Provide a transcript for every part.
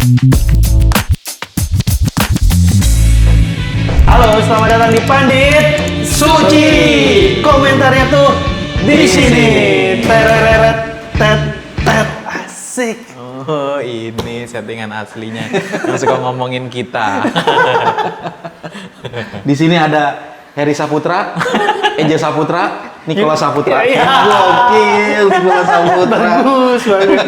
Halo, selamat datang di Pandit Suci. Komentarnya tuh di sini. Tereret, tet, tet, asik. Oh, ini settingan aslinya yang suka ngomongin kita. Di sini ada Heri Saputra, Eja Saputra, Nikola Saputra. Iya. Gokil, Nikola Saputra. Bagus banget.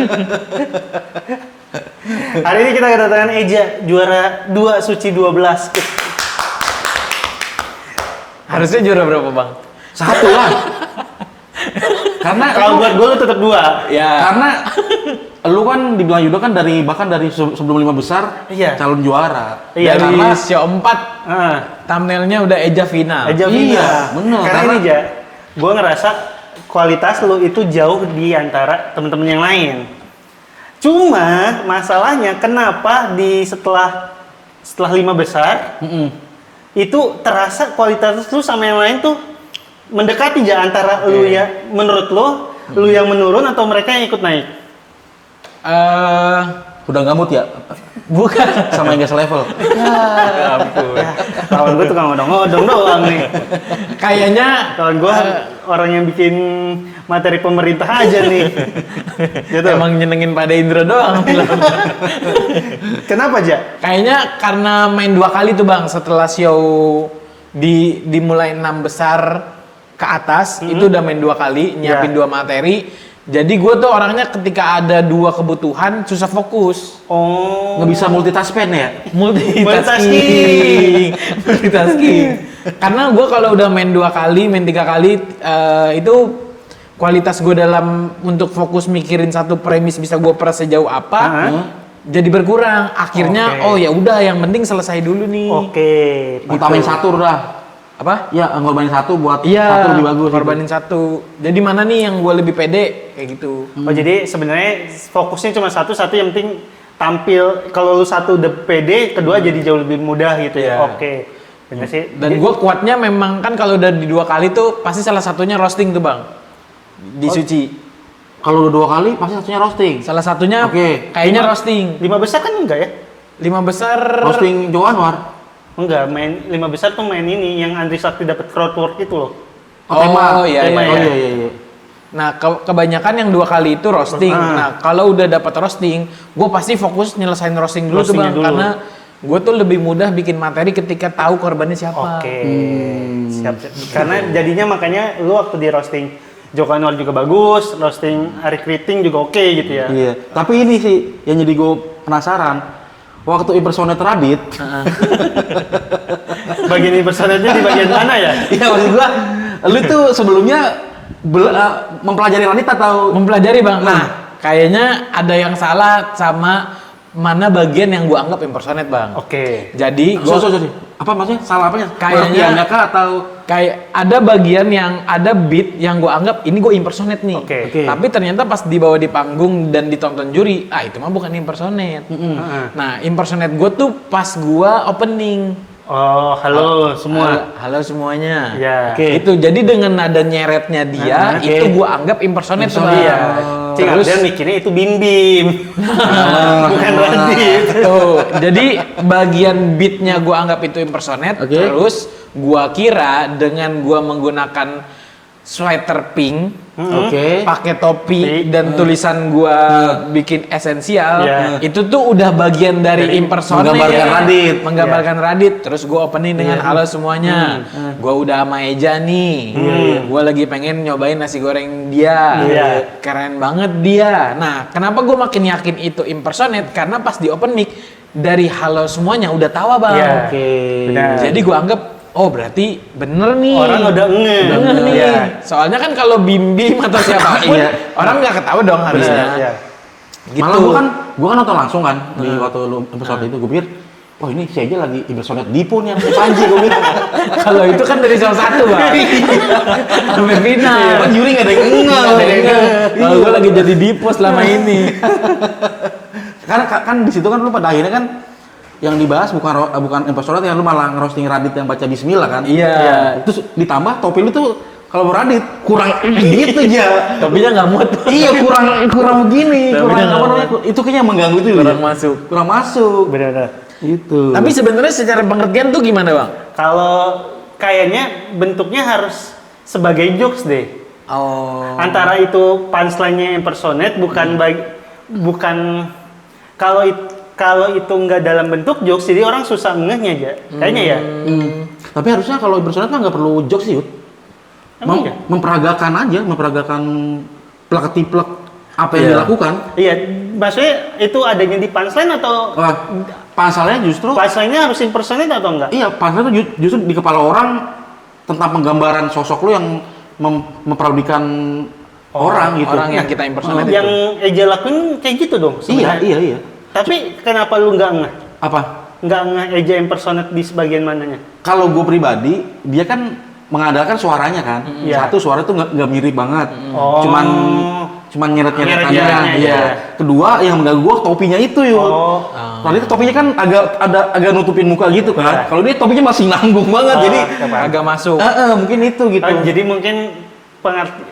Hari ini kita kedatangan Eja, juara 2 Suci 12. Harusnya juara berapa, Bang? Satu lah. Karena Kalau buat gue lu tetap 2. Ya. karena lu kan dibilang judo kan bahkan dari sebelum 5 besar Iya. calon juara. Iya, Dari karena show 4 thumbnailnya udah Eja final. Aja Iya, bener. Karena ini Ja, gue ngerasa kualitas lu itu jauh di antara temen-temen yang lain. Cuma masalahnya kenapa setelah 5 besar itu terasa kualitas lu sama yang lain tuh mendekati Ja antara lu ya menurut lu yang menurun atau mereka yang ikut naik? udah nggak mood ya Bukan. sama yang gak selevel. Ya ampun. Kawan gue tukang ngodong-ngodong doang nih. Kayaknya Kawan gue orang yang bikin materi pemerintah aja nih. Gitu. emang nyenengin pada Indro doang. Kenapa Ja? Kayaknya karena main 2 kali tuh, Bang, setelah show dimulai 6 besar ke atas, itu udah main 2 kali, nyiapin 2 materi. Jadi gue tuh orangnya ketika ada 2 kebutuhan susah fokus. Oh. Nggak bisa multitasking ya. Multitasking. Karena gue kalau udah main 2 kali, main 3 kali, itu kualitas gue dalam untuk fokus mikirin satu premis bisa gue peras sejauh apa, jadi berkurang. Akhirnya ya udah, yang penting selesai dulu nih. Oke. Utamain satu udah. Apa? Ya, ngorbanin satu buat Iya, satu lebih bagus. korbanin satu. Jadi mana nih yang gue lebih pede kayak gitu. Oh jadi sebenarnya fokusnya cuma satu yang penting tampil. Kalau lu satu udah pede, kedua jadi jauh lebih mudah gitu ya. Iya. Oke. Bener sih. Dan gue kuatnya memang kan kalau udah di 2 kali tuh pasti salah satunya roasting tuh, Bang. Di Suci. Kalau udah 2 kali pasti satunya roasting. Salah satunya kayaknya roasting. 5 besar kan enggak ya? 5 besar Roasting Joe Anwar. Enggak, main 5 besar tuh main ini yang Andri Sakti dapat crowdwork itu loh. Oh, iya, Tema iya, ya. iya. Nah, kebanyakan yang 2 kali itu roasting. Nah, kalau udah dapat roasting, gue pasti fokus nyelesain roasting dulu tuh, Roastingnya Bang. dulu. Karena gue tuh lebih mudah bikin materi ketika tahu korbannya siapa. Oke. Siap. Karena jadinya makanya lu waktu di roasting Joko Anwar juga bagus, roasting Ari Kriting juga oke gitu ya. Iya. Tapi ini sih yang jadi gue penasaran. Waktu impersonate Radit, Bagian impersonate-nya di bagian mana ya? iya maksud gua, lu tuh sebelumnya mempelajari Radit atau Mempelajari, Bang. Nah, kayaknya ada yang salah sama mana bagian yang gua anggap impersonate, Bang. Oke. Jadi gua sorry. Apa maksudnya? Salah apanya? Kayaknya- Pengertiannya kah atau kayak ada bagian yang ada beat yang gue anggap ini gue impersonate nih. Oke. Tapi ternyata pas dibawa di panggung dan ditonton juri, itu mah bukan impersonate. Nah, impersonate gue tuh pas gue opening. Oh, halo semua. Halo semuanya. Ya. Oke. Itu jadi dengan nada nyeretnya dia, Oke. itu gue anggap impersonate tuh, Bang. Iya. Cing Terus Abdan mikirnya itu Bim. Bukan Radit. tuh, jadi bagian beatnya gue anggap itu impersonate. Oke. Terus gue kira dengan gue menggunakan sweater pink, pakai topi dan tulisan gue bikin esensial, Iya. itu tuh udah bagian dari impersonate, menggambarkan Radit. menggambarkan Radit. Terus gue opening dengan halo semuanya, gue udah sama Eja nih, gue lagi pengen nyobain nasi goreng dia, Iya. keren banget dia. Nah, kenapa gue makin yakin itu impersonate? Karena pas di open mic dari halo semuanya udah tawa, Bang. Iya. Oke. Benar. Jadi gue anggap oh berarti bener nih. Orang udah nge. Udah nge nih. Iya. Soalnya kan kalau Bim-Bim atau siapapun orang nggak ketawa dong harusnya. Iya. Gitu. Malah gua kan nonton langsung kan di waktu lu episode itu, gua pikir oh ini si aja lagi impersonate Dipo nih sama si Panji, gua pikir. Kalau itu kan dari salah satu, Bang. Sampai final. Kan juri nggak ada yang enggak. Kalau gue lagi jadi Dipo selama ini. Kan di situ kan lu pada akhirnya kan yang dibahas bukan impersonate, yang lu malah ngerosting Radit yang baca Bismillah kan. Iya. Terus ditambah topi lu tuh Kalau Radit kurang gitu aja. Topinya nggak muat. Iya, kurang begini, Tapi kurang dia nggak apa namanya? Itu kayaknya mengganggu itu. Kurang ya. masuk. Kurang masuk. Benar-benar. Itu. Tapi sebenarnya secara pengertian tuh gimana bang? Kalau kayaknya bentuknya harus sebagai jokes deh. Oh. Antara itu punchline-nya impersonate bukan kalau itu nggak dalam bentuk jokes jadi orang susah ngehnya aja. Kayaknya ya. Tapi harusnya kalau impersonate kan nggak perlu jokes sih, Yud. Emang iya? Memperagakan plek-ketiplek apa yang Iya. dilakukan. Iya, maksudnya itu adanya di punchline atau Wah, pasalnya justru punchline-nya harus impersonate atau enggak? iya, pasalnya tuh justru di kepala orang tentang penggambaran sosok lu yang memperaudikan orang gitu. Orang yang kita impersonate itu. Yang Eja lakuin kayak gitu dong Iya, sebenarnya. iya. Tapi kenapa lu nggak ngeh? Apa? Nggak ngeh Eja impersonate di sebagian mananya? Kalau gue pribadi, dia kan mengandalkan suaranya kan. Iya. Satu, suara tuh nggak mirip banget. Oh. Cuman nyeret-nyeretannya. Nyeret-nyeretnya, Iya. iya. Kedua, yang mengganggu gue topinya itu yuk. Oh. Kalau itu topinya kan agak nutupin muka gitu Iya. kan. Kalau dia topinya masih nanggung banget, Oh, jadi Agak masuk. mungkin itu gitu. Jadi mungkin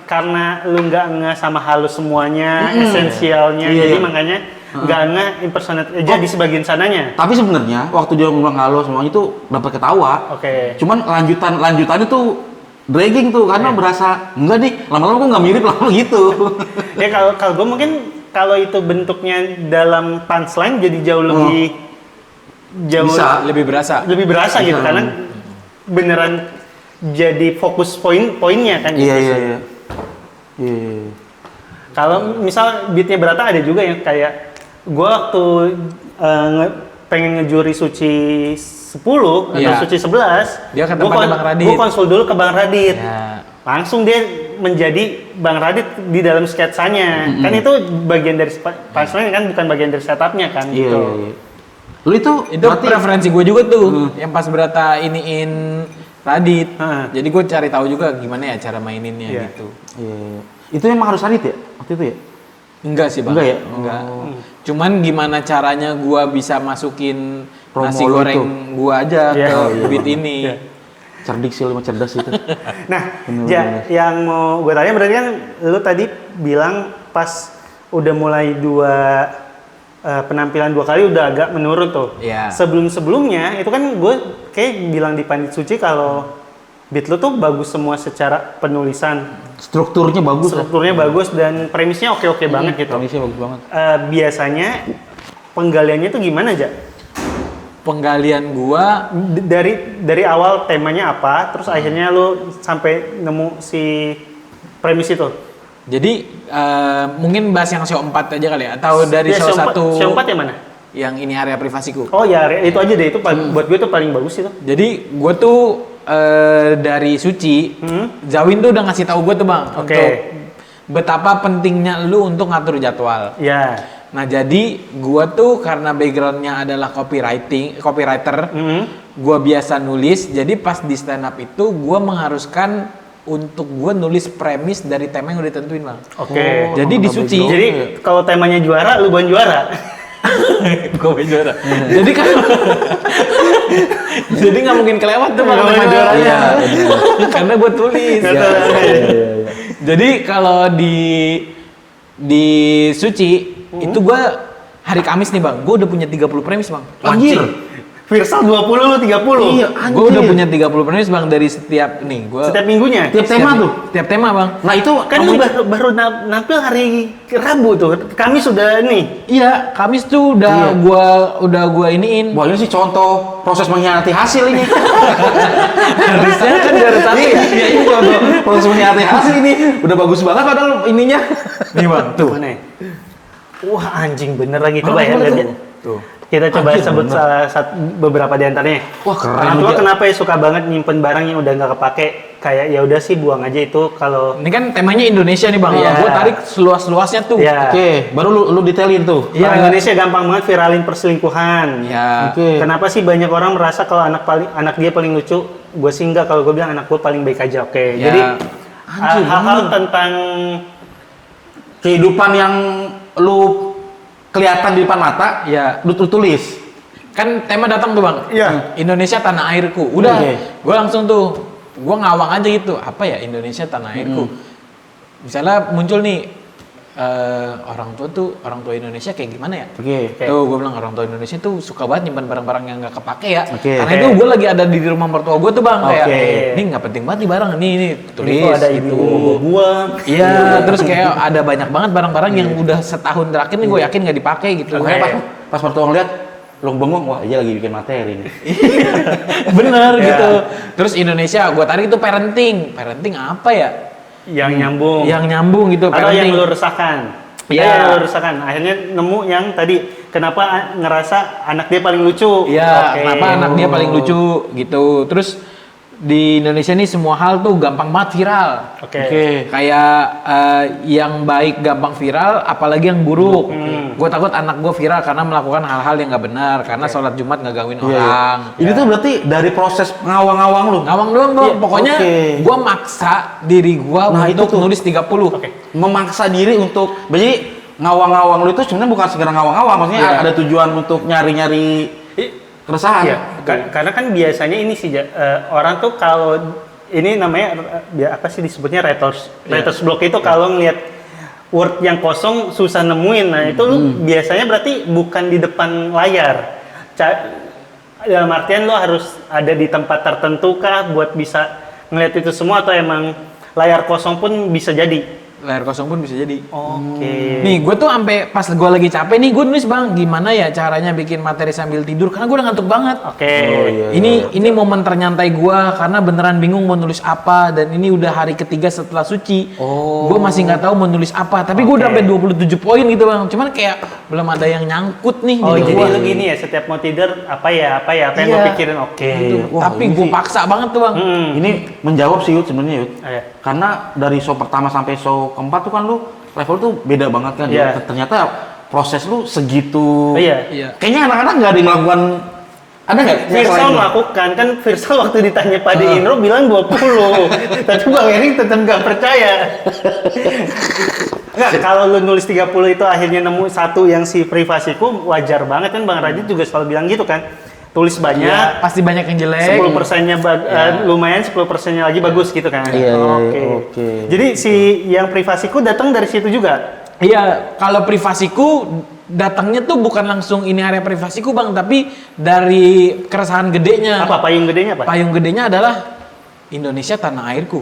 karena lu nggak ngeh sama halus semuanya, esensialnya, Iya, jadi iya. makanya nggak ngeh impersonate Eja di sebagian sananya. Tapi sebenarnya waktu dia ngomong halo semuanya itu dapat ketawa. Oke. Cuman lanjutannya tuh dragging tuh karena berasa enggak nih lama-lama kok nggak mirip lama gitu. Ya kalau gue mungkin kalau itu bentuknya dalam punchline jadi jauh lebih Bisa. Lebih berasa. lebih berasa gitu Bisa. karena beneran jadi fokus poinnya kan gitu Iya sih. iya iya. Iya. Kalau misal beatnya berata ada juga yang kayak gue waktu pengen ngejuri Suci 10 atau Iya. Suci 11 Dia ke tempatnya Bang Radit. gue konsul dulu ke Bang Radit Ya. langsung dia menjadi Bang Radit di dalam sketsanya kan itu bagian dari punchline kan bukan bagian dari setupnya kan Iya gitu. iya. Iya. Lu itu Itu berarti preferensi gue juga tuh, yang pas berata iniin Radit. Heeh. Jadi gue cari tahu juga gimana ya cara maininnya Iya. gitu. Iya, iya. Itu emang harus Radit ya waktu itu ya? Enggak sih bang. Enggak ya? Enggak. Oh. Cuman gimana caranya gue bisa masukin Promo nasi lu goreng itu. gue aja Iya. ke Oh, iya, beat Bang. ini. Iya. Cerdik sih lu mah cerdas itu. Nah, Bener, ja, bener. yang mau gue tanya berarti kan lu tadi bilang pas udah mulai penampilan 2 kali udah agak menurun tuh. Iya. Sebelum-sebelumnya itu kan gue kayak bilang di Pandit Suci kalau beat lu tuh bagus semua secara penulisan, Strukturnya bagus. strukturnya bagus dan premisnya oke-oke banget gitu. Premisnya bagus banget. Biasanya penggaliannya tuh gimana aja? Penggalian gua Dari awal temanya apa, terus akhirnya lu sampai nemu si premis itu. jadi mungkin bahas yang show 4 aja kali ya atau dari Ya, show Show 4 1 yang mana? yang ini area privasiku. Oh ya, itu aja deh itu buat gue tuh paling bagus itu. Jadi gue tuh dari Suci, Zawin tuh udah ngasih tahu gue tuh bang Oke. untuk betapa pentingnya lu untuk ngatur jadwal. Ya. Nah jadi gue tuh karena backgroundnya adalah copywriter, gue biasa nulis. Jadi pas di stand up itu gue mengharuskan untuk gue nulis premis dari tema yang udah ditentuin bang. Oke. Jadi di Suci. Jadi kalau temanya juara, lu bukan juara. Gue juara. Jadi kan jadi nggak mungkin kelewat tuh bang Nggak tema mungkin. juaranya. Iya, Karena gue tulis. Nggak tahu. Jadi kalau di Suci itu gue hari Kamis nih bang, gue udah punya 30 premis bang. Anjir. Virsal 20 lu 30. Iya, Gue udah punya 30 premis bang dari setiap nih gue. Setiap minggunya. Tiap tema tuh. Tiap tema bang. Nah itu Kan lu baru nampil hari Rabu tuh. Kamis sudah nih. Iya, Kamis tuh Iya. gua iniin. Wah ini sih contoh proses mengkhianati hasil ini. Harusnya kan dari satu ya. Iya ini contoh proses mengkhianati hasil ini. Udah bagus banget padahal ininya. Nih bang, tuh. Mana ya? Wah anjing bener lagi coba Mana, ya. mana lihat tuh? ya. Tuh. Kita coba Anjir, sebut bener. beberapa di antaranya. Wah, keren Orang tua juga. kenapa ya suka banget nyimpen barang yang udah nggak kepake? Kayak ya udah sih buang aja itu kalau. Ini kan temanya Indonesia nih bang. Iya. Gue tarik seluas-luasnya tuh. Ya. Oke, baru lu detailin tuh. Iya. Orang Indonesia gampang banget viralin perselingkuhan. Ya. Oke. Kenapa sih banyak orang merasa kalau anak dia paling lucu? Gue sih enggak, kalau gue bilang anak gue paling baik aja. Oke. Ya. Jadi Anjir, hal-hal bener. tentang Kehidupan yang lu kelihatan di depan mata, Ya. lu tulis. Kan tema datang tuh bang. Iya. Indonesia tanah airku. Udah. Oke. Gue langsung tuh gue ngawang aja gitu, apa ya Indonesia tanah airku. Misalnya muncul nih orang tua Indonesia kayak gimana ya? Oke. Tuh gue bilang orang tua Indonesia tuh suka banget nyimpan barang-barang yang nggak kepake ya. Oke. Karena itu gue lagi ada di rumah mertua gue tuh bang, kayak ini nggak penting banget nih barang, ini tulis Ini kok ada gitu. ibu gua. Iya, terus kayak ada banyak banget barang-barang yang udah setahun terakhir nih gue yakin nggak dipakai gitu. Makanya pas mertua ngeliat, lu bengong, wah dia lagi bikin materi nih. Bener gitu. Terus Indonesia, gue tarik itu parenting apa ya? Yang nyambung. Yang nyambung gitu, Atau yang parenting. lu resahkan. Iya. Yang lu resahkan. Akhirnya nemu yang tadi, kenapa ngerasa anak dia paling lucu. Iya, Oke. kenapa anak dia paling lucu gitu. Terus di Indonesia nih semua hal tuh gampang banget viral. Oke. Kayak yang baik gampang viral, apalagi yang buruk. Gue takut anak gue viral karena melakukan hal-hal yang nggak benar, karena sholat Jumat nggak gangguin orang. Ini tuh berarti dari proses ngawang-ngawang lu. Ngawang doang bang, Iya, pokoknya oke. gue maksa diri gue Nah, itu untuk tuh. nulis 30. Oke. Memaksa diri untuk, jadi ngawang-ngawang lu itu sebenarnya bukan segera ngawang-ngawang, maksudnya Iya. ada tujuan untuk nyari-nyari keresahan. Iya, karena kan biasanya ini sih, orang tuh kalau ini namanya apa sih disebutnya writer's block itu kalau ngelihat word yang kosong susah nemuin. Nah, itu lu biasanya berarti bukan di depan layar. Dalam artian lo harus ada di tempat tertentu kah buat bisa ngelihat itu semua, atau emang layar kosong pun bisa jadi? Layar kosong pun bisa jadi. Oke. Nih, gue tuh sampai pas gue lagi capek nih, gue nulis bang, gimana ya caranya bikin materi sambil tidur? Karena gue udah ngantuk banget. Oke. Ini momen ternyantai gue karena beneran bingung mau nulis apa, dan ini udah hari ketiga setelah suci. Gue masih nggak tahu mau nulis apa, tapi gue udah sampai 27 poin gitu bang. Cuman kayak belum ada yang nyangkut nih. Oh, di jadi gua. lu gini ya, setiap mau tidur apa yang Iya. gue pikirin. Oke. Gitu. Wah, Tapi ini gue sih. paksa banget tuh bang. Ini menjawab sih Yud sebenarnya Yud. Iya. Karena dari show pertama sampai show keempat tuh kan lu level tuh beda banget kan. Iya. Yud. Ternyata proses lu segitu. Iya. Kayaknya anak-anak nggak ada yang melakukan, ada nggak? yang Virsal selain lu? melakukan, kan Virsal waktu ditanya pada Indro bilang 20. Tapi Bang Erik tetap nggak percaya. Nggak, kalau lu nulis 30 itu akhirnya nemu satu yang si privasiku, wajar banget kan. Bang Radit juga selalu bilang gitu kan. Tulis banyak, Ya, pasti banyak yang jelek. 10%-nya lumayan, 10%-nya lagi bagus gitu kan. Iya, Oke. oke. Jadi si yang privasiku datang dari situ juga. Iya, kalau privasiku datangnya tuh bukan langsung ini area privasiku bang, tapi dari keresahan gedenya. Apa payung gedenya apa? Payung gedenya adalah Indonesia tanah airku.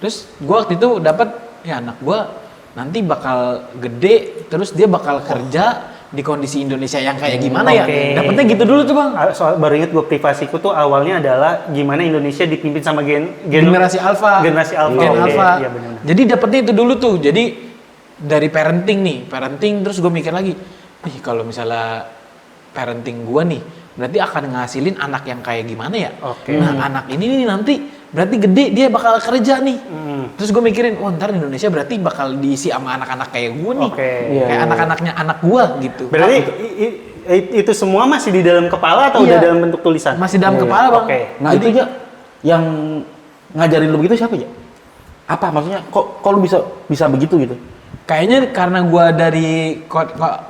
Terus gua waktu itu dapat ya anak gua nanti bakal gede, terus dia bakal kerja di kondisi Indonesia yang kayak gimana ya? Oke. Dapatnya gitu dulu tuh bang. Soal baru inget gue, privasiku tuh awalnya adalah gimana Indonesia dipimpin sama Generasi Alpha. Generasi Alpha. Gen Oke, Alpha. iya benar-benar. Jadi dapetnya itu dulu tuh. Jadi dari parenting terus gue mikir lagi, kalau misalnya parenting gue nih, berarti akan ngasilin anak yang kayak gimana ya? Oke. Nah anak ini nih nanti berarti gede dia bakal kerja nih. Terus gue mikirin, ntar Indonesia berarti bakal diisi sama anak-anak kayak gue nih, Oke. kayak anak-anaknya anak gue gitu. Berarti itu semua masih di dalam kepala atau udah Iya. dalam bentuk tulisan? Masih dalam kepala bang. Oke. Nah itu aja yang ngajarin lu begitu siapa ya? Apa maksudnya? Kok lu bisa begitu gitu? Kayaknya karena gue dari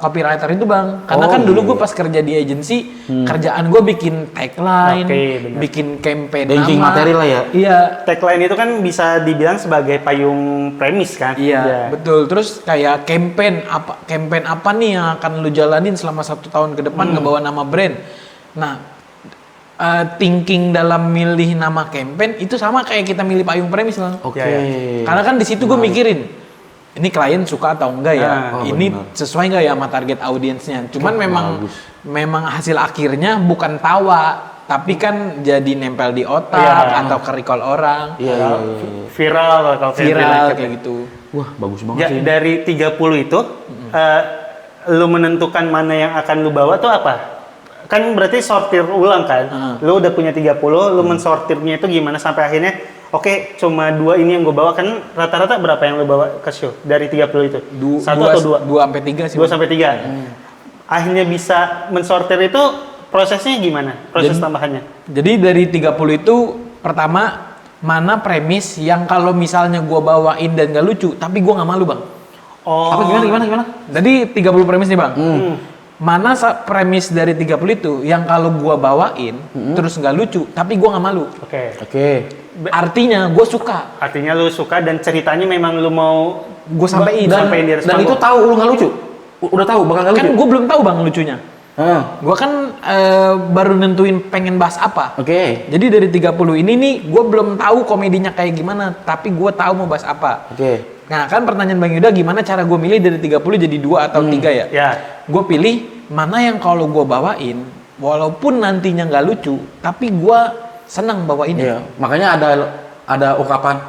copywriter itu bang, karena kan dulu gue pas kerja di agensi, kerjaan gue bikin tagline, Oke, benar. bikin campaign Banking nama. materi lah ya? Iya, Tagline itu kan bisa dibilang sebagai payung premis kan? iya, betul. Terus kayak campaign apa nih yang akan lu jalanin selama 1 tahun ke depan ngebawa nama brand. Nah, thinking dalam milih nama campaign itu sama kayak kita milih payung premis lah. Oke. Ya, Karena kan di situ gue mikirin, ini klien suka atau enggak ya? Oh, ini benar. sesuai enggak ya sama target audiensnya? Cuman bagus. memang hasil akhirnya bukan tawa, tapi kan jadi nempel di otak Iya. atau ke recall orang, Iya. Viral kalau viral kayak kayak gitu. Wah bagus banget Ya, sih. dari 30 itu, lu menentukan mana yang akan lu bawa tuh apa? Kan berarti sortir ulang kan? Lu udah punya 30, lu mensortirnya itu gimana sampai akhirnya, oke, cuma 2 ini yang gue bawa. Kan rata-rata berapa yang lu bawa ke show dari 30 itu? 1 atau 2? 2 sampai 3 sih. 2 sampai 3. Akhirnya bisa mensortir itu prosesnya gimana? Proses tambahannya? Jadi dari 30 itu pertama mana premis yang kalau misalnya gua bawain dan gak lucu, tapi gua nggak malu bang. Oh. Apa gimana? Jadi 30 premis nih bang. mana premis dari 30 itu yang kalau gua bawain terus nggak lucu, tapi gua nggak malu. Oke. Artinya gua suka. Artinya lu suka dan ceritanya memang lu mau Gua sampein. sampein di atas Dan itu panggung. tahu lu nggak lucu. Udah tahu bakal nggak lucu. Kan gua belum tahu bang lucunya. Gua kan baru nentuin pengen bahas apa. Oke. Jadi dari 30 ini nih gua belum tahu komedinya kayak gimana, tapi gua tahu mau bahas apa. Oke. Nah kan pertanyaan Bang Yuda, gimana cara gue milih dari 30 jadi 2 atau 3 ya? Ya. Gue pilih mana yang kalau gue bawain, walaupun nantinya nggak lucu, tapi gue senang bawainnya. Iya. Makanya ada ungkapan,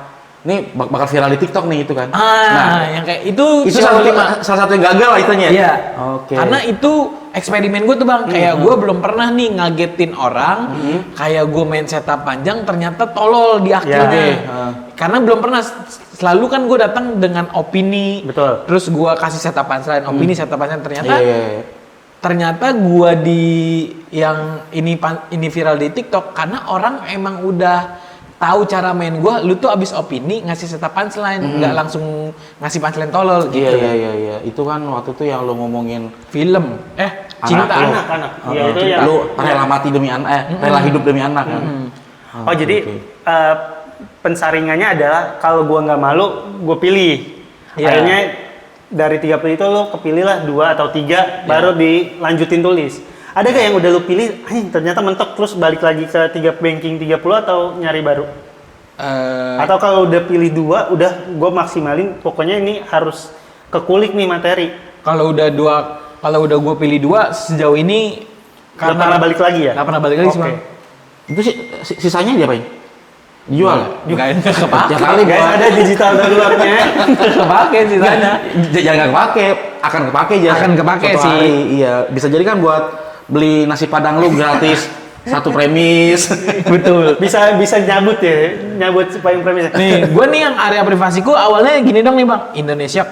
nih bakal viral di TikTok nih itu kan. Yang kayak itu Itu show salah satu yang gagal lah itunya. Iya. Oke. Karena itu eksperimen gue tuh bang, kayak gue belum pernah nih ngagetin orang, kayak gue main setup panjang ternyata tolol di akhirnya. Karena belum pernah, selalu kan gue datang dengan opini, Betul. terus gue kasih setup punchline, opini setup punchline, ternyata Iya. ternyata gue di yang ini viral di TikTok karena orang emang udah tahu cara main gue, lu tuh abis opini ngasih setup punchline, nggak langsung ngasih punchline tolol gitu. Iya. Itu kan waktu itu yang lo ngomongin Film, cinta lo. Anak. Iya, itu ya. Lu rela mati demi anak, rela hidup demi anak kan. Oh, jadi pensaringannya adalah kalau gua nggak malu, gua pilih. Iya. Akhirnya dari 30 itu lo kepilih lah 2 atau 3 baru dilanjutin tulis. Ada gak yang udah lo pilih, ternyata mentok terus balik lagi ke 3 banking 30 atau nyari baru? Atau kalau udah pilih 2, udah gua maksimalin, pokoknya ini harus kekulik nih materi. Kalau udah gue pilih 2 sejauh ini Nggak pernah balik lagi ya? Nggak pernah balik lagi sih Oke. bang. Itu sisanya diapain? Dijual? Nggak kepake. Ya kali Guys, buat ada digital downloadnya. Kepake sisanya. jangan nggak kepake, akan kepake aja. Akan kepake Suatu sih. hari, iya, bisa jadi kan buat beli nasi padang lu gratis satu premis. Betul. bisa nyabut ya, nyabut payung premis. Nih, gue nih yang area privasiku awalnya gini dong nih bang, Indonesia,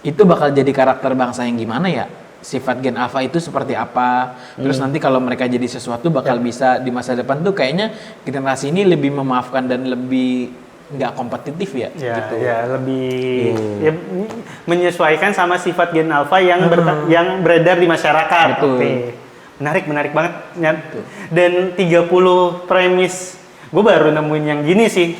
itu bakal jadi karakter bangsa yang gimana ya? Sifat gen alpha itu seperti apa? Terus nanti kalau mereka jadi sesuatu bakal bisa di masa depan tuh kayaknya generasi ini lebih memaafkan dan lebih nggak kompetitif ya? Ya, Gitu. ya lebih ya, menyesuaikan sama sifat gen alpha yang yang beredar di masyarakat. Betul. Oke. Menarik banget. Dan 30 premis, gue baru nemuin yang gini sih.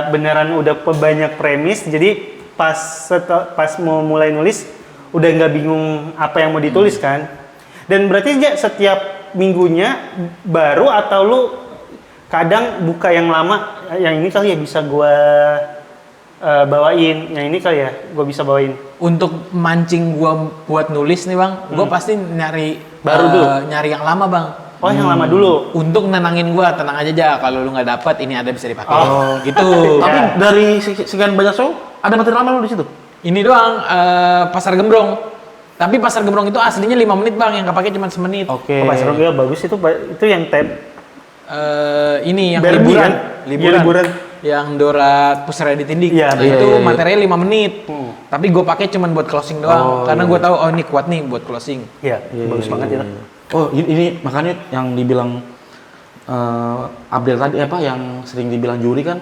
Beneran udah banyak premis, jadi pas mau mulai nulis udah nggak bingung apa yang mau ditulis kan. Dan berarti setiap minggunya baru atau lu kadang buka yang lama, yang ini kali ya bisa gua bawain, yang ini kali ya gua bisa bawain. Untuk mancing gua buat nulis nih bang, gua pasti nyari Baru dulu? nyari yang lama bang. Oh, yang lama dulu. Untuk nenangin gua, tenang aja kalau lu nggak dapet ini ada bisa dipakai. Gitu. Tapi Ya. dari sekian banyak show, ada materi lama lu di situ? Ini doang Pasar Gembrong. Tapi Pasar Gembrong itu aslinya 5 menit bang, yang kepake cuma semenit. Oke. Oh, Pak Sro, ya bagus itu yang tab. Ini yang Barbie liburan. kan? Iya, liburan. Yang Dora Pusara Ditindik. Iya, itu iya. materinya 5 menit. Tapi gue pakai cuma buat closing doang. Karena gue tahu ini kuat nih buat closing. Iya, bagus banget ya. Oh, ini makanya yang dibilang Abdel tadi apa yang sering dibilang juri kan,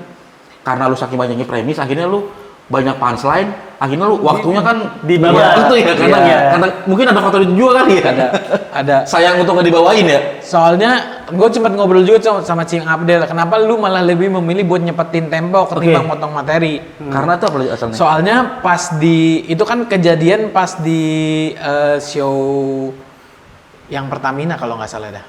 karena lu saking banyaknya premis, akhirnya lu banyak punchline, akhirnya lu waktunya kan di bawah. itu ya karena, Iya. karena mungkin ada faktor itu juga kali ya. Ada. Sayang untuk nggak dibawain ya. Soalnya gue sempat ngobrol juga sama Cing Abdel, kenapa lu malah lebih memilih buat nyepetin tempo ketimbang motong materi? Karena itu apa asalnya? Soalnya pas itu kan kejadian pas di show yang Pertamina kalau nggak salah dah.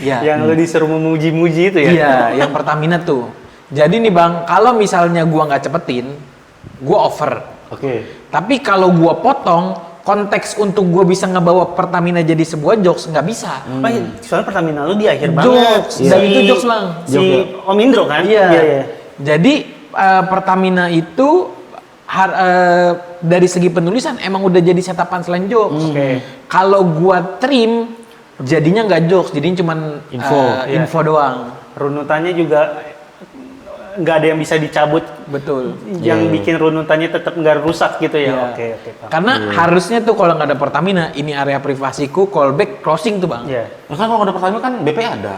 Iya. Yang lu disuruh memuji-muji itu ya? Iya, yang Pertamina tuh. Jadi nih bang, kalau misalnya gua nggak cepetin, gua over. Oke. Tapi kalau gua potong, konteks untuk gua bisa ngebawa Pertamina jadi sebuah jokes nggak bisa. Oh, iya, soalnya Pertamina lu di akhir banget. Jokes, dan itu jokes bang. Si Om Indro kan? Iya. Iya. Jadi Pertamina itu dari segi penulisan emang udah jadi setapan selain jokes. Oke. Kalau gua trim, jadinya nggak jokes, jadinya cuman info doang. Runutannya juga nggak ada yang bisa dicabut. Betul. Yang bikin runutannya tetap nggak rusak gitu ya? Iya. Oke, Pak. Karena harusnya tuh kalau nggak ada Pertamina, ini area privasiku, callback, closing tuh bang. Iya. Nah, kan kalau ada pertanyaan kan BP ada.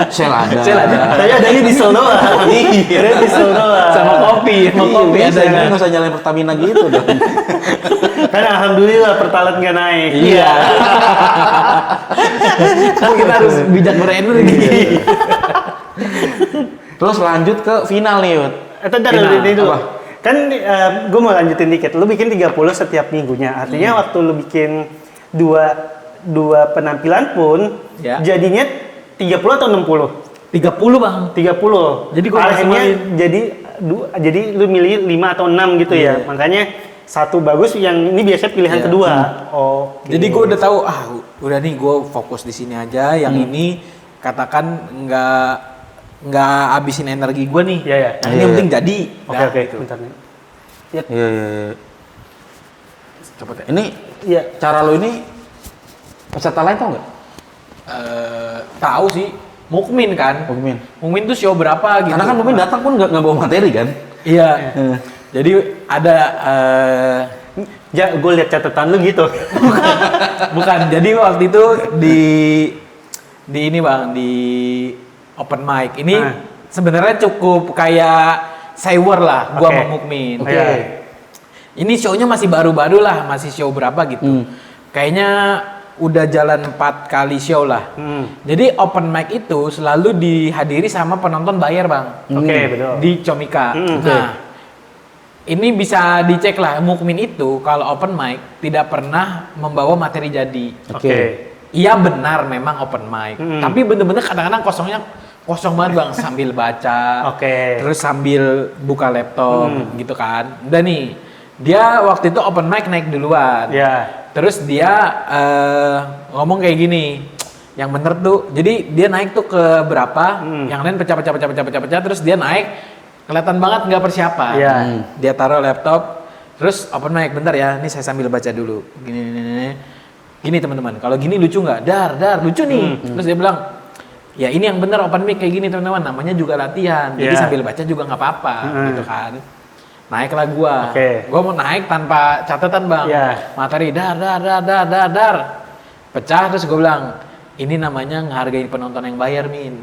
Shell ada. Shell ada. Tapi adanya diesel doang. Iya. Ada diesel doang. Sama kopi Iya, adanya. nggak usah nyalain Pertamina gitu dong. Kan alhamdulillah pertalite nggak naik. Iya. Kan kita harus bijak berenergi. Terus lanjut ke final nih, Yud. Itu dari Final. ini dulu. Apa? Kan gue mau lanjutin dikit. Lu bikin 30 setiap minggunya. Artinya waktu lu bikin dua penampilan pun Ya. jadinya 30 atau 60? 30 bang. 30. Jadi gua akhirnya maksimalin. jadi lu milih 5 atau 6 gitu ya. Makanya satu bagus yang ini biasanya pilihan Iya. kedua. Oh. Jadi gue udah tahu udah nih gue fokus di sini aja. Yang ini katakan nggak habisin energi gue nih. Iya, iya. Yang ini yang penting jadi. Oke Nah, oke. gitu. Bentar nih. Iya, iya, iya. Cepet ya. Ini Iya. cara lo ini peserta lain tau nggak? Tahu sih. Mukmin kan. Mukmin. Mukmin tuh show berapa gitu. Karena kan Mukmin datang pun nggak bawa materi kan? Iya. Jadi ada Ja, gue lihat catatan lu gitu. bukan. Jadi waktu itu di ini bang di open mic ini Ah. sebenarnya cukup kayak sewer lah gua Oke. sama Mukmin. Oke. Ya. Ini show-nya masih baru-baru lah, masih show berapa gitu. Kayaknya udah jalan 4 kali show lah. Jadi open mic itu selalu dihadiri sama penonton bayar bang. Oke, betul. Di Comika. Oke. Nah, ini bisa dicek lah. Mukmin itu kalau open mic tidak pernah membawa materi jadi. Oke. Iya benar memang open mic. Tapi bener-bener kadang-kadang kosong banget bang. Sambil baca. Oke. Terus sambil buka laptop gitu kan. Udah nih. Dia waktu itu open mic naik duluan. Ya. Terus dia ngomong kayak gini, yang bener tuh, jadi dia naik tuh ke berapa, yang lain pecah, terus dia naik, kelihatan banget nggak persiapan. Iya. Dia taruh laptop, terus open mic, bentar ya, ini saya sambil baca dulu. Gini teman-teman, kalau gini lucu nggak? Dar, lucu nih. Terus dia bilang, ya ini yang bener open mic kayak gini teman-teman, namanya juga latihan, jadi Iya. sambil baca juga nggak apa-apa, gitu kan. Naiklah gua. Oke. Gua mau naik tanpa catatan, Bang. Iya. Materi dar. Pecah terus gua bilang, ini namanya ngehargain penonton yang bayar, Min.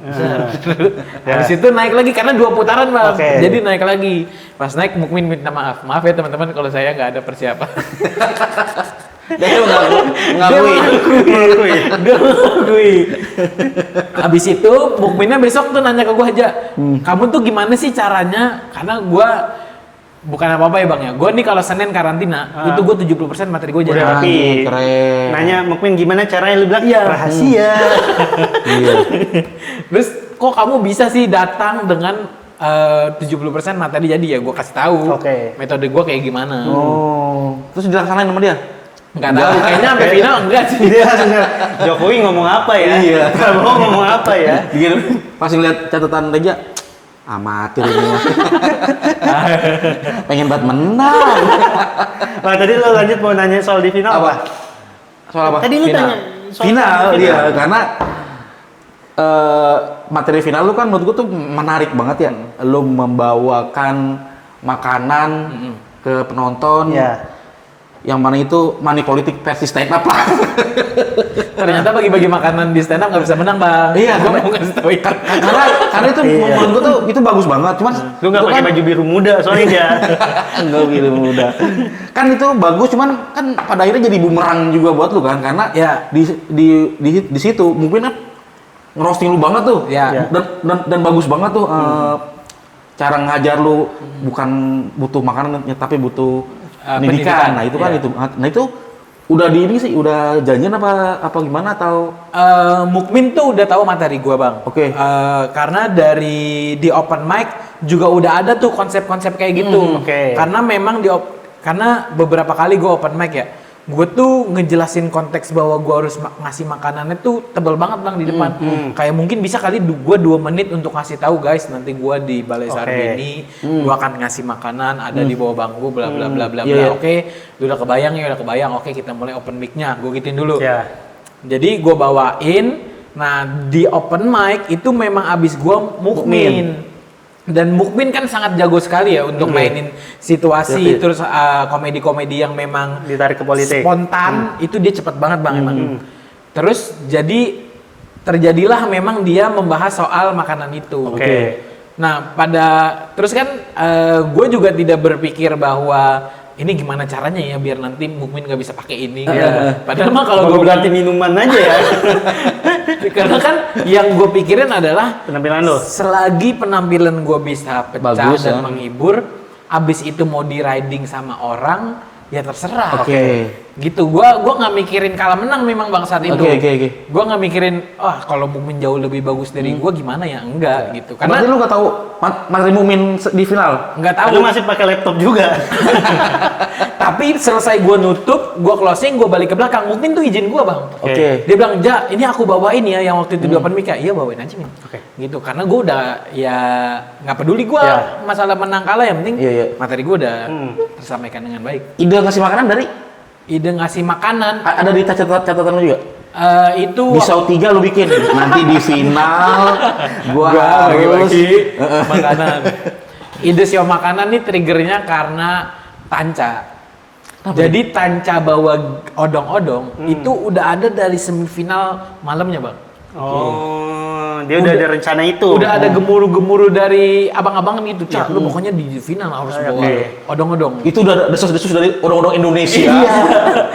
Habis itu naik lagi karena 2 putaran, Bang. Oke. Jadi naik lagi. Pas naik Mukmin minta maaf. Maaf ya teman-teman kalau saya nggak ada persiapan. Dia ngakui. Dia mengakui. Habis itu Mukminnya besok tuh nanya ke gua aja, kamu tuh gimana sih caranya? Karena gua bukan apa-apa ya bang ya, gue nih kalau Senin karantina, itu gue 70% materi gue jadi. Udah rapi. Keren. Nanya Mukmin gimana caranya, lu bilang Iya. rahasia. Iya. Terus kok kamu bisa sih datang dengan 70% materi jadi ya gue kasih tahu. Oke. Metode gue kayak gimana. Oh. Terus dilaksanain sama dia? Nggak tahu, kayaknya sampai final enggak sih. Dia langsung, Jokowi ngomong apa ya? Iya. Prabowo ngomong apa ya? Begini, pas ngeliat catatan Reja, amatir ini mah. Pengen banget menang. Nah, tadi lo lanjut mau nanya soal di final apa? Soal apa? Tadi lu Final. tanya soal Final, dia karena materi final lu kan menurut gua tuh menarik banget ya. Lu membawakan makanan ke penonton. Iya. Yang mana itu money politik versi stand up lah. Ternyata bagi-bagi makanan di stand up nggak bisa menang bang. Iya, gue mau kasih tahu itu. karena itu Iya. menurut gua tuh itu bagus banget. Cuman Lu nggak itu pakai kan- baju biru muda soalnya dia. Enggak biru muda. Kan itu bagus, cuman kan pada akhirnya jadi bumerang juga buat lu kan, karena Ya. di situ mungkin kan ngerosting lu banget tuh. Ya. Dan bagus banget tuh cara ngajar lu bukan butuh makanan tapi butuh pendidikan. pendidikan. Nah, itu kan Ya. itu. Nah, itu udah di ini sih, udah janjian apa gimana atau Mukmin tuh udah tahu materi gua bang. Oke. Karena dari di open mic juga udah ada tuh konsep-konsep kayak gitu. Oke. Karena memang karena beberapa kali gua open mic ya, gue tuh ngejelasin konteks bahwa gua harus ngasih makanannya tuh tebel banget bang di depan. Kayak mungkin bisa kali gua 2 menit untuk ngasih tahu guys, nanti gua di Balai Oke. Sarbini, gua akan ngasih makanan ada di bawah bangku bla bla bla bla Iya, bla. iya. Oke, udah kebayang ya, udah kebayang. Oke, kita mulai open mic-nya. Gue gituin dulu. Ya. Jadi gue bawain, nah di open mic itu memang abis gue Mukmin. Dan Mukmin kan sangat jago sekali ya untuk mainin situasi, Iya. terus komedi-komedi yang memang Ditarik ke politik. spontan, itu dia cepet banget bang emang. Terus jadi terjadilah memang dia membahas soal makanan itu. Oke. Nah terus kan gue juga tidak berpikir bahwa ini gimana caranya ya biar nanti Mukmin nggak bisa pakai ini. Padahal mah kalau Gue gue ganti minuman aja ya. karena kan yang gue pikirin adalah Penampilan lo. selagi penampilan gue bisa pecah Bagus, dan ya. menghibur, abis itu mau di riding sama orang, ya terserah. Oke. Gitu, gua nggak mikirin kalah menang memang bang saat itu. Oke. Gua nggak mikirin, kalau Mukmin jauh lebih bagus dari gua gimana ya, enggak gitu. Karena Karena lu nggak tahu materi Mukmin di final. nggak tahu. Lu masih pakai laptop juga. Tapi selesai gua nutup, gua closing, gua balik ke belakang. Mukmin tuh izin gua bang. Oke. Dia bilang, Ja, ini aku bawain ya yang waktu itu di open mic ya. Iya bawain aja nih. Oke. Gitu, karena gua udah ya nggak peduli gua Ya. masalah menang kalah, yang penting Iya. materi gua udah tersampaikan dengan baik. Ide ngasih makanan dari Ide ngasih makanan ada di catatan lu juga. itu Pisau 3 lu bikin. Nanti di final gua harus bagi-bagi makanan. Ide siom makanan nih triggernya karena Tanca. Jadi Tanca bawa odong-odong itu udah ada dari semifinal malamnya bang. Oh, dia udah ada rencana itu. Udah ada gemuruh-gemuruh dari abang-abangan gitu. Cak, lu pokoknya di final harus bawa odong-odong. itu udah desas-desus dari orang-orang Indonesia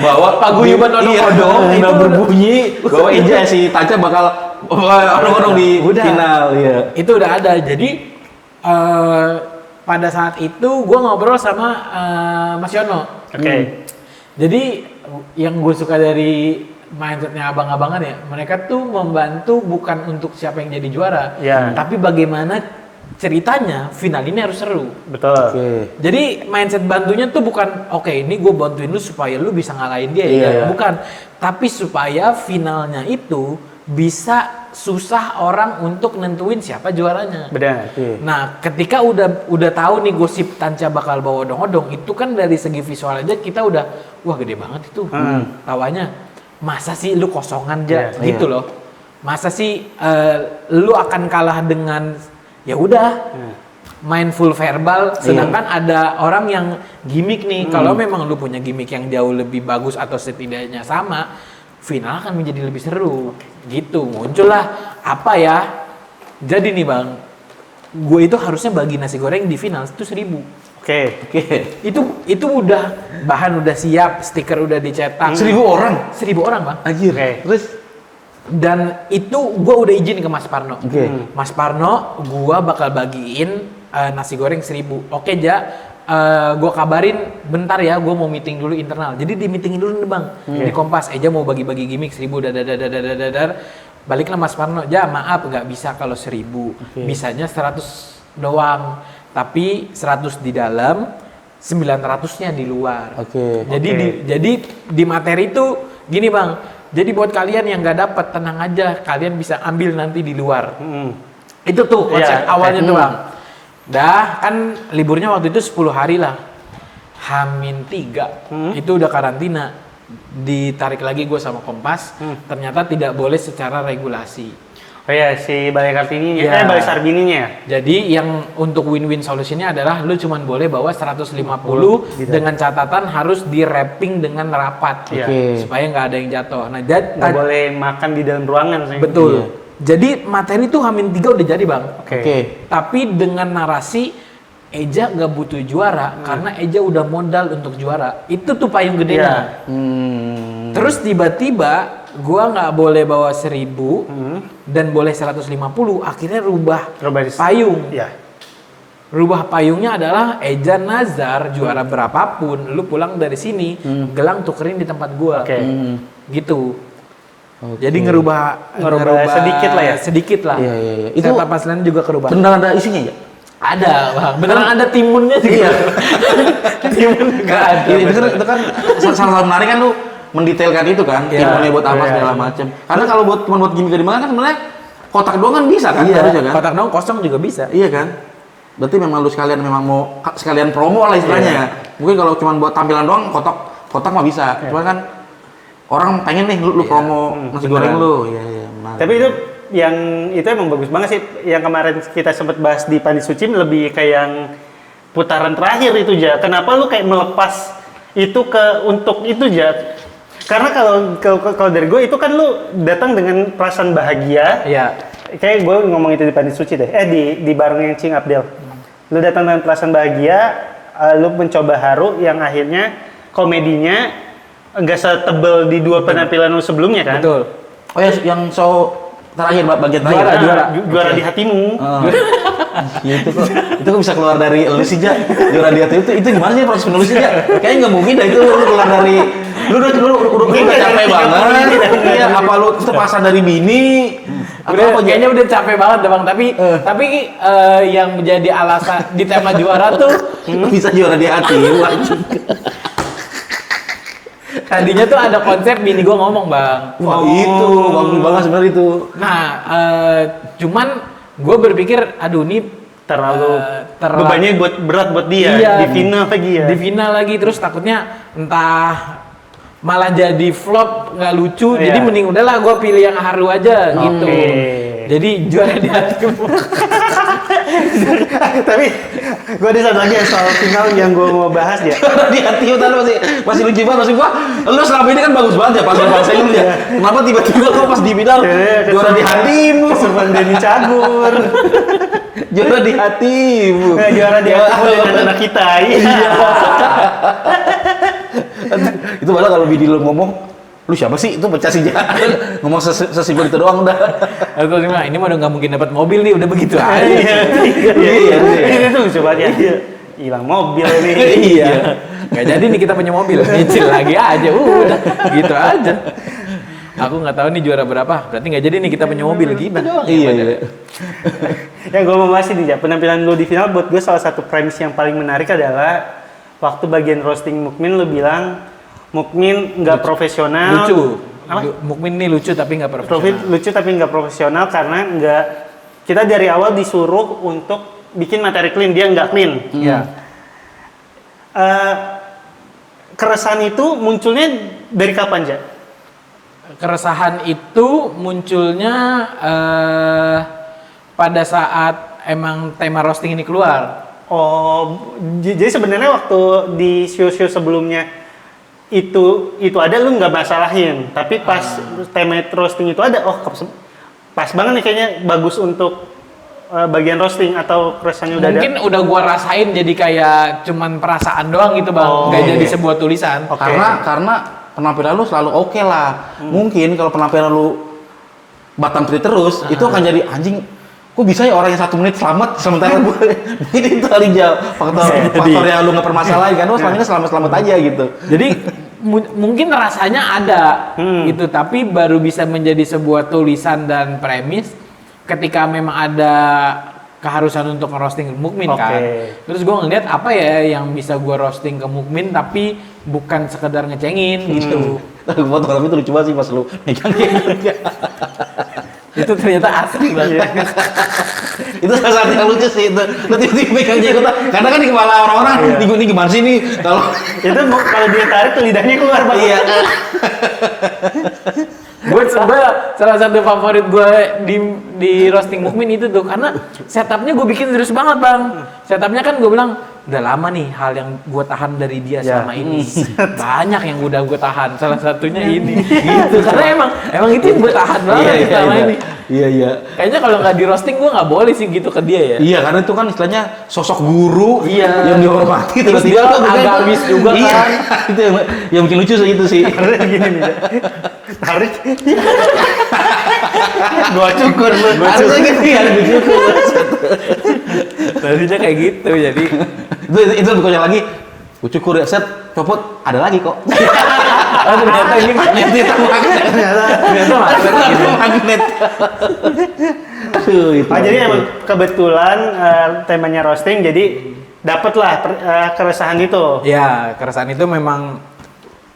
bahwa Paguyuban odong-odong itu itu berbunyi bahwa Eja si Tanca bakal orang-orang di Udah. final ya. Itu udah ada. Jadi pada saat itu gue ngobrol sama Mas Yono. Oke. Jadi yang gue suka dari mindsetnya abang-abangan ya, mereka tuh membantu bukan untuk siapa yang jadi juara, Ya. tapi bagaimana ceritanya final ini harus seru. Betul. Oke. Jadi mindset bantunya tuh bukan oke, ini gue bantuin lu supaya lu bisa ngalahin dia Iya. ya, bukan. Tapi supaya finalnya itu bisa susah orang untuk nentuin siapa juaranya. Benar. Oke. Nah, ketika udah tahu nih gosip Tanca bakal bawa odong-odong, itu kan dari segi visual aja kita udah wah gede banget itu. Tawanya. Masa sih lu kosongan aja Iya. gitu loh. Masa sih lu akan kalah dengan ya udah main full verbal, sedangkan ada orang yang gimmick nih. Kalau memang lu punya gimmick yang jauh lebih bagus atau setidaknya sama, final akan menjadi lebih seru. Gitu, muncullah apa ya? Jadi nih bang, gue itu harusnya bagi nasi goreng di final itu 1.000. Oke. Itu udah bahan udah siap, stiker udah dicetak. 1.000 orang. 1.000 orang bang. Anjir. Oke. Terus Dan itu gue udah izin ke Mas Parno. Oke. Mas Parno, gue bakal bagiin nasi goreng 1.000. Oke Ja, gue kabarin bentar ya, gue mau meeting dulu internal. Jadi di meeting dulu nih bang, di Kompas. Eja mau bagi-bagi gimmick 1.000, dadar. Baliklah Mas Parno, Ja maaf nggak bisa kalau 1.000. Bisanya 100 doang. Tapi 100 di dalam, 900-nya di luar. Oke. Jadi di materi itu gini bang. Jadi buat kalian yang nggak dapat tenang aja, kalian bisa ambil nanti di luar. Itu tuh konsep Iya, awalnya tuh bang. Dah kan liburnya waktu itu 10 hari lah. H-3 itu udah karantina. Ditarik lagi gue sama Kompas. Ternyata tidak boleh secara regulasi. Oh ya, si Balai Kartininya, Iya. Balai Sarbininya. Jadi yang untuk win-win solutionnya adalah lu cuman boleh bawa 150 dengan catatan harus di wrapping dengan rapat. Iya. Oke. Supaya nggak ada yang jatuh. Nah, Nggak boleh makan di dalam ruangan sih. betul. Iya. Jadi materi itu H-3 udah jadi bang. Oke. Tapi dengan narasi Eja nggak butuh juara karena Eja udah modal untuk juara. Itu tuh payung gedenya. Hmm. Terus tiba-tiba gua nggak boleh bawa 1.000 dan boleh 150. Akhirnya rubah payung. Iya. Rubah payungnya adalah Eja Nazar juara berapapun, lu pulang dari sini gelang tukerin di tempat gua. Oke. Gitu. Oke. Jadi ngerubah sedikit lah ya? Sedikit lah. Iya. Itu Itu setup aslinya juga kerubah. beneran ada isinya ya? Ada, Bang. Beneran ada timunnya juga. Timun enggak ada. Itu kan salah satu menarik kan lu mendetailkan itu kan, Iya. timunnya buat apa Iya. segala macam. Karena kalau buat cuma buat gimmick di mana kan sebenarnya kotak doang kan bisa kan harusnya kan? Kotak dong kosong juga bisa. Iya kan? Berarti memang lu sekalian memang mau sekalian promo lah istilahnya. Mungkin kalau cuma buat tampilan doang kotak mah bisa. Cuma kan orang pengen nih lu promo nasi goreng lu. Iya, menarik. Tapi itu emang bagus banget sih. Yang kemarin kita sempat bahas di Pandi Suci lebih kayak yang putaran terakhir itu Ja. Kenapa lu kayak melepas itu untuk itu Ja? Karena kalau dari gue itu kan lu datang dengan perasaan bahagia. Iya. Kayak gue ngomong itu di Pandi Suci deh. Di bareng yang Cing Abdel. Lu datang dengan perasaan bahagia, lu mencoba haru yang akhirnya komedinya nggak setebel di 2 penampilan lu sebelumnya kan? Betul. Oh ya, yang show terakhir bagian terakhir. Juara di hatimu. Ya itu kok bisa keluar dari lu sih, Ja. Juara di hati itu gimana sih proses penulisnya, Ja? Kayaknya nggak mungkin dah itu lu keluar dari lu udah capek banget. Iya, apa lu terpaksa dari bini? Udah, kayaknya udah capek banget Bang, tapi yang menjadi alasan di tema juara tuh bisa juara di hati. tadinya tuh ada konsep bini gua ngomong Bang. Wah, itu bagus banget sebenarnya itu. Nah, cuman gue berpikir, aduh ini terlalu bebannya berat buat dia di final lagi ya. Di final lagi, terus takutnya entah malah jadi flop, nggak lucu. Jadi mending udahlah gue pilih yang haru aja gitu. Jadi juara di hatimu. Tapi gue ada satu lagi soal final yang gue mau bahas ya. Di hati tadi masih lucu banget, maksud gua lu selama ini kan bagus banget ya pas bahasa ini ya. Kenapa tiba-tiba kok pas di final juara di hatimu? Kesurupan Denny Cagur. Juara di hatimu. Juara di hatimu dengan anak kita. Iya. Itu malah kalau bini lu ngomong, lu siapa sih? Itu pecah sih, ngomong sesimpel itu doang udah. Aku bilang, ini mah udah nggak mungkin dapat mobil nih, udah begitu aja. Iya. Itu cobaannya. Hilang mobil nih. Iya. Nggak jadi nih kita punya mobil, nyicil lagi aja, udah gitu aja. Aku nggak tahu nih juara berapa, berarti nggak jadi nih kita punya mobil gitu doang. Iya. Yang gue mau bahas ini, penampilan lu di final buat gue salah satu premis yang paling menarik adalah waktu bagian roasting Mukmin lu bilang Mukmin nggak profesional. Lucu. Mukmin nih lucu tapi nggak profesional. Lucu tapi nggak profesional karena nggak, kita dari awal disuruh untuk bikin materi clean, dia nggak clean. Iya. Keresahan itu munculnya dari kapan, Ja? Keresahan itu munculnya pada saat emang tema roasting ini keluar. Oh, jadi sebenarnya waktu di show-show sebelumnya itu ada lu nggak masalahin, tapi pas tema roasting itu ada, pas banget nih kayaknya bagus untuk bagian roasting atau keresahannya udah ada. Mungkin udah gua rasain jadi kayak cuman perasaan doang gitu Bang, nggak jadi sebuah tulisan. Karena penampilan lu selalu oke lah. Mungkin kalau penampilan lu Batam Tri terus, itu akan jadi anjing. Kok bisa ya orang yang 1 menit selamat sementara gue ini itu paling jauh faktor yang lu nggak permasalahin kan, lu selama ini selamat aja gitu. Jadi mungkin rasanya ada gitu, tapi baru bisa menjadi sebuah tulisan dan premis ketika memang ada keharusan untuk nge-roasting Mukmin kan. Terus gue ngeliat apa ya yang bisa gue roasting ke Mukmin tapi bukan sekedar ngecengin gitu. Fotografi itu lucu banget sih pas lu megang itu ternyata asli banget. Itu salah satu yang lucu sih itu. Lu tiba-tiba megang jenggot. Karena kan di kepala orang-orang, ini gimana sih nih kalau itu kalau dia tarik lidahnya keluar Bang. Iya. Gue salah satu favorit gue di roasting Mukmin itu tuh karena setupnya gue bikin serius banget Bang. Setupnya kan gue bilang udah lama nih hal yang gue tahan dari dia selama ini. Banyak yang udah gue tahan, salah satunya ini. Gitu. Karena emang itu yang gue tahan banget selama ini. Iya. Kayaknya kalau nggak di roasting gue nggak boleh sih gitu ke dia ya. Iya, karena itu kan istilahnya sosok guru yang dihormati. Terus dia agamis juga kan. Itu yang bikin lucu sih itu sih. Karena gini nih, tarik. Gua cukur lu. Harusnya gitu ya, cukur. Tadinya kayak gitu jadi. Itu bukannya lagi. Gua cukur ya, set, copot, ada lagi kok. Oh, ternyata ini magnet. Ternyata magnet. Jadi emang kebetulan temanya roasting, jadi dapatlah keresahan itu. Ya, keresahan itu memang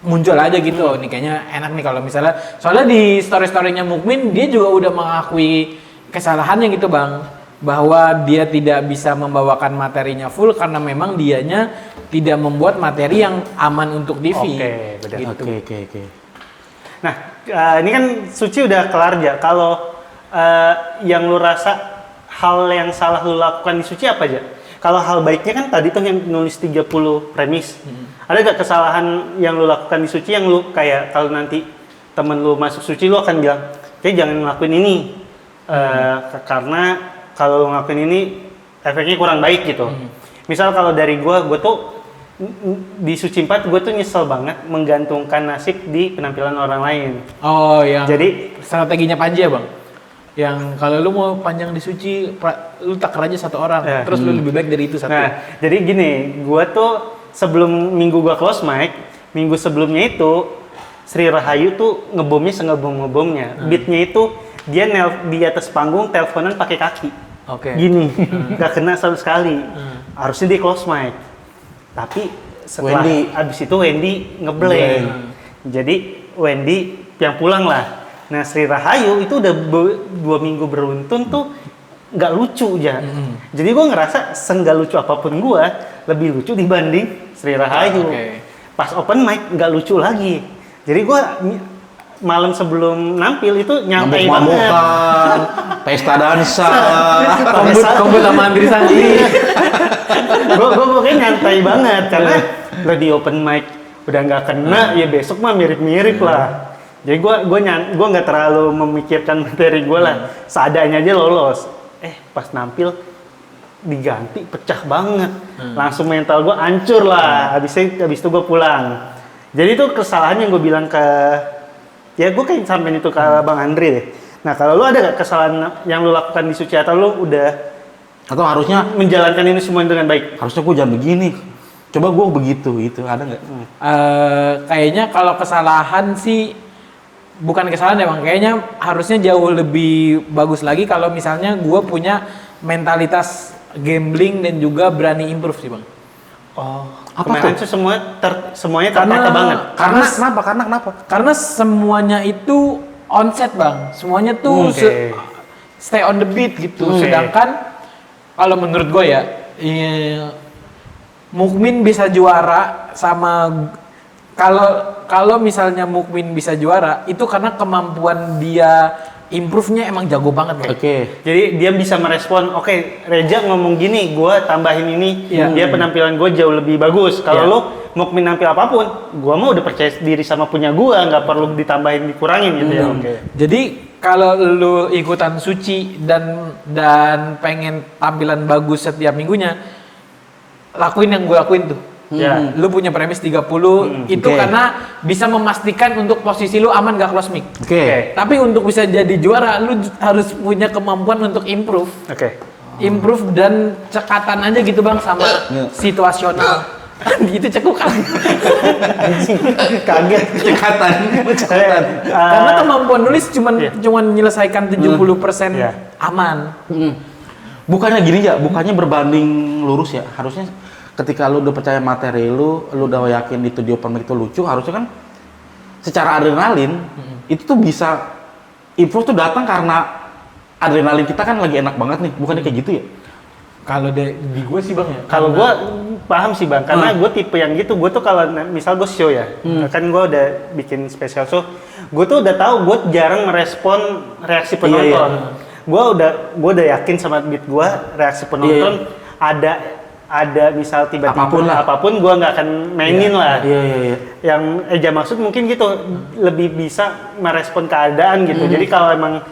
muncul aja gitu. Nih kayaknya enak nih kalau misalnya, soalnya di story-storynya Mukmin dia juga udah mengakui kesalahannya gitu Bang, bahwa dia tidak bisa membawakan materinya full karena memang dianya tidak membuat materi yang aman untuk DV. Oke, benar. Gitu. Oke. Nah, ini kan Suci udah kelar aja. Kalau yang lu rasa hal yang salah lu lakukan di Suci apa aja? Kalau hal baiknya kan tadi tuh yang nulis 30 premis. Ada gak kesalahan yang lu lakukan di Suci yang lu kayak kalau nanti temen lu masuk Suci lu akan bilang, "Oke, jangan ngelakuin ini." Karena kalau lu ngelakuin ini efeknya kurang baik gitu. Misal kalau dari gue tuh di Suci 4 gue tuh nyesel banget menggantungkan nasib di penampilan orang lain. Oh, yang Jadi strateginya Panji ya, Bang? Yang kalau lu mau panjang di Suci, lu taker aja satu orang, terus lu lebih baik dari itu satu. Nah, jadi gini, gue tuh sebelum minggu gue close mic, minggu sebelumnya itu Sri Rahayu tuh ngebomnya sengebom-ngebomnya. Beatnya itu dia di atas panggung teleponan pakai kaki. Oke. Gini, nggak kena sama sekali. Harusnya di close mic. Tapi setelah abis itu Wendy ngeblank. Jadi Wendy yang pulang lah. Nah Sri Rahayu itu udah 2 minggu beruntun tuh nggak lucu aja. Jadi gue ngerasa senggak lucu apapun gue lebih lucu dibanding Sri Rahayu. Pas open mic nggak lucu lagi. Jadi gue malam sebelum nampil itu nyantai banget. Pesta dansa, Kombut sama Andri Sandi. gue pokoknya nyantai banget karena udah di open mic udah nggak kena ya besok mah mirip-mirip lah. Jadi gue nggak terlalu memikirkan materi gue lah, seadanya aja lolos. Pas nampil diganti pecah banget, langsung mental gue hancur lah. Habis itu gue pulang. Jadi itu kesalahan yang gue bilang ke gue kayak sampein itu ke Bang Andri deh. Nah kalau lu ada gak kesalahan yang lu lakukan di Suci atau lu udah atau harusnya menjalankan ini semua dengan baik? Harusnya gue jangan begini. Coba gue begitu gitu, ada nggak? Kayaknya kalau kesalahan sih bukan kesalahan ya, Bang. Kayaknya harusnya jauh lebih bagus lagi kalau misalnya gue punya mentalitas gambling dan juga berani improve sih, Bang. Oh, apa kemarin tuh? tuh semuanya tertata banget. Karena kenapa? Karena semuanya itu onset, Bang. Semuanya tuh stay on the beat gitu. Sedangkan kalau menurut gue ya, Mukmin bisa juara sama kalau misalnya Mukmin bisa juara itu karena kemampuan dia improve-nya emang jago banget kayak. Jadi dia bisa merespon, Reja ngomong gini, gue tambahin ini, dia penampilan gue jauh lebih bagus. Kalau lo Mukmin nampil apapun, gue mah udah percaya diri sama punya gue, nggak perlu ditambahin dikurangin gitu ya. Jadi kalau lu ikutan Suci dan pengen tampilan bagus setiap minggunya, lakuin yang gue lakuin tuh. Lu punya premis 30 itu karena bisa memastikan untuk posisi lu aman gak close mic. Tapi untuk bisa jadi juara lu harus punya kemampuan untuk improve. Improve dan cekatan aja gitu, Bang, sama situasional. Itu cekukan. Kaget. Cekatan. Karena kemampuan nulis cuman menyelesaikan 70% aman. Bukannya gini ya, bukannya berbanding lurus ya. Harusnya ketika lu udah percaya materi lu udah yakin itu di open mic itu lucu, harusnya kan secara adrenalin itu tuh bisa improve tuh datang karena adrenalin kita kan lagi enak banget nih, bukannya kayak gitu ya? Kalau di gue sih, Bang, ya. Kalau gue paham sih, Bang, karena gue tipe yang gitu. Gue tuh kalau misal gue show ya, kan gue udah bikin special show, gue tuh udah tahu gue jarang merespon reaksi penonton. Gue udah yakin sama beat gue, reaksi penonton ada misal tiba-tiba apapun gue nggak akan mainin lah. Yang Eja maksud mungkin gitu, lebih bisa merespon keadaan gitu. Jadi kalau emang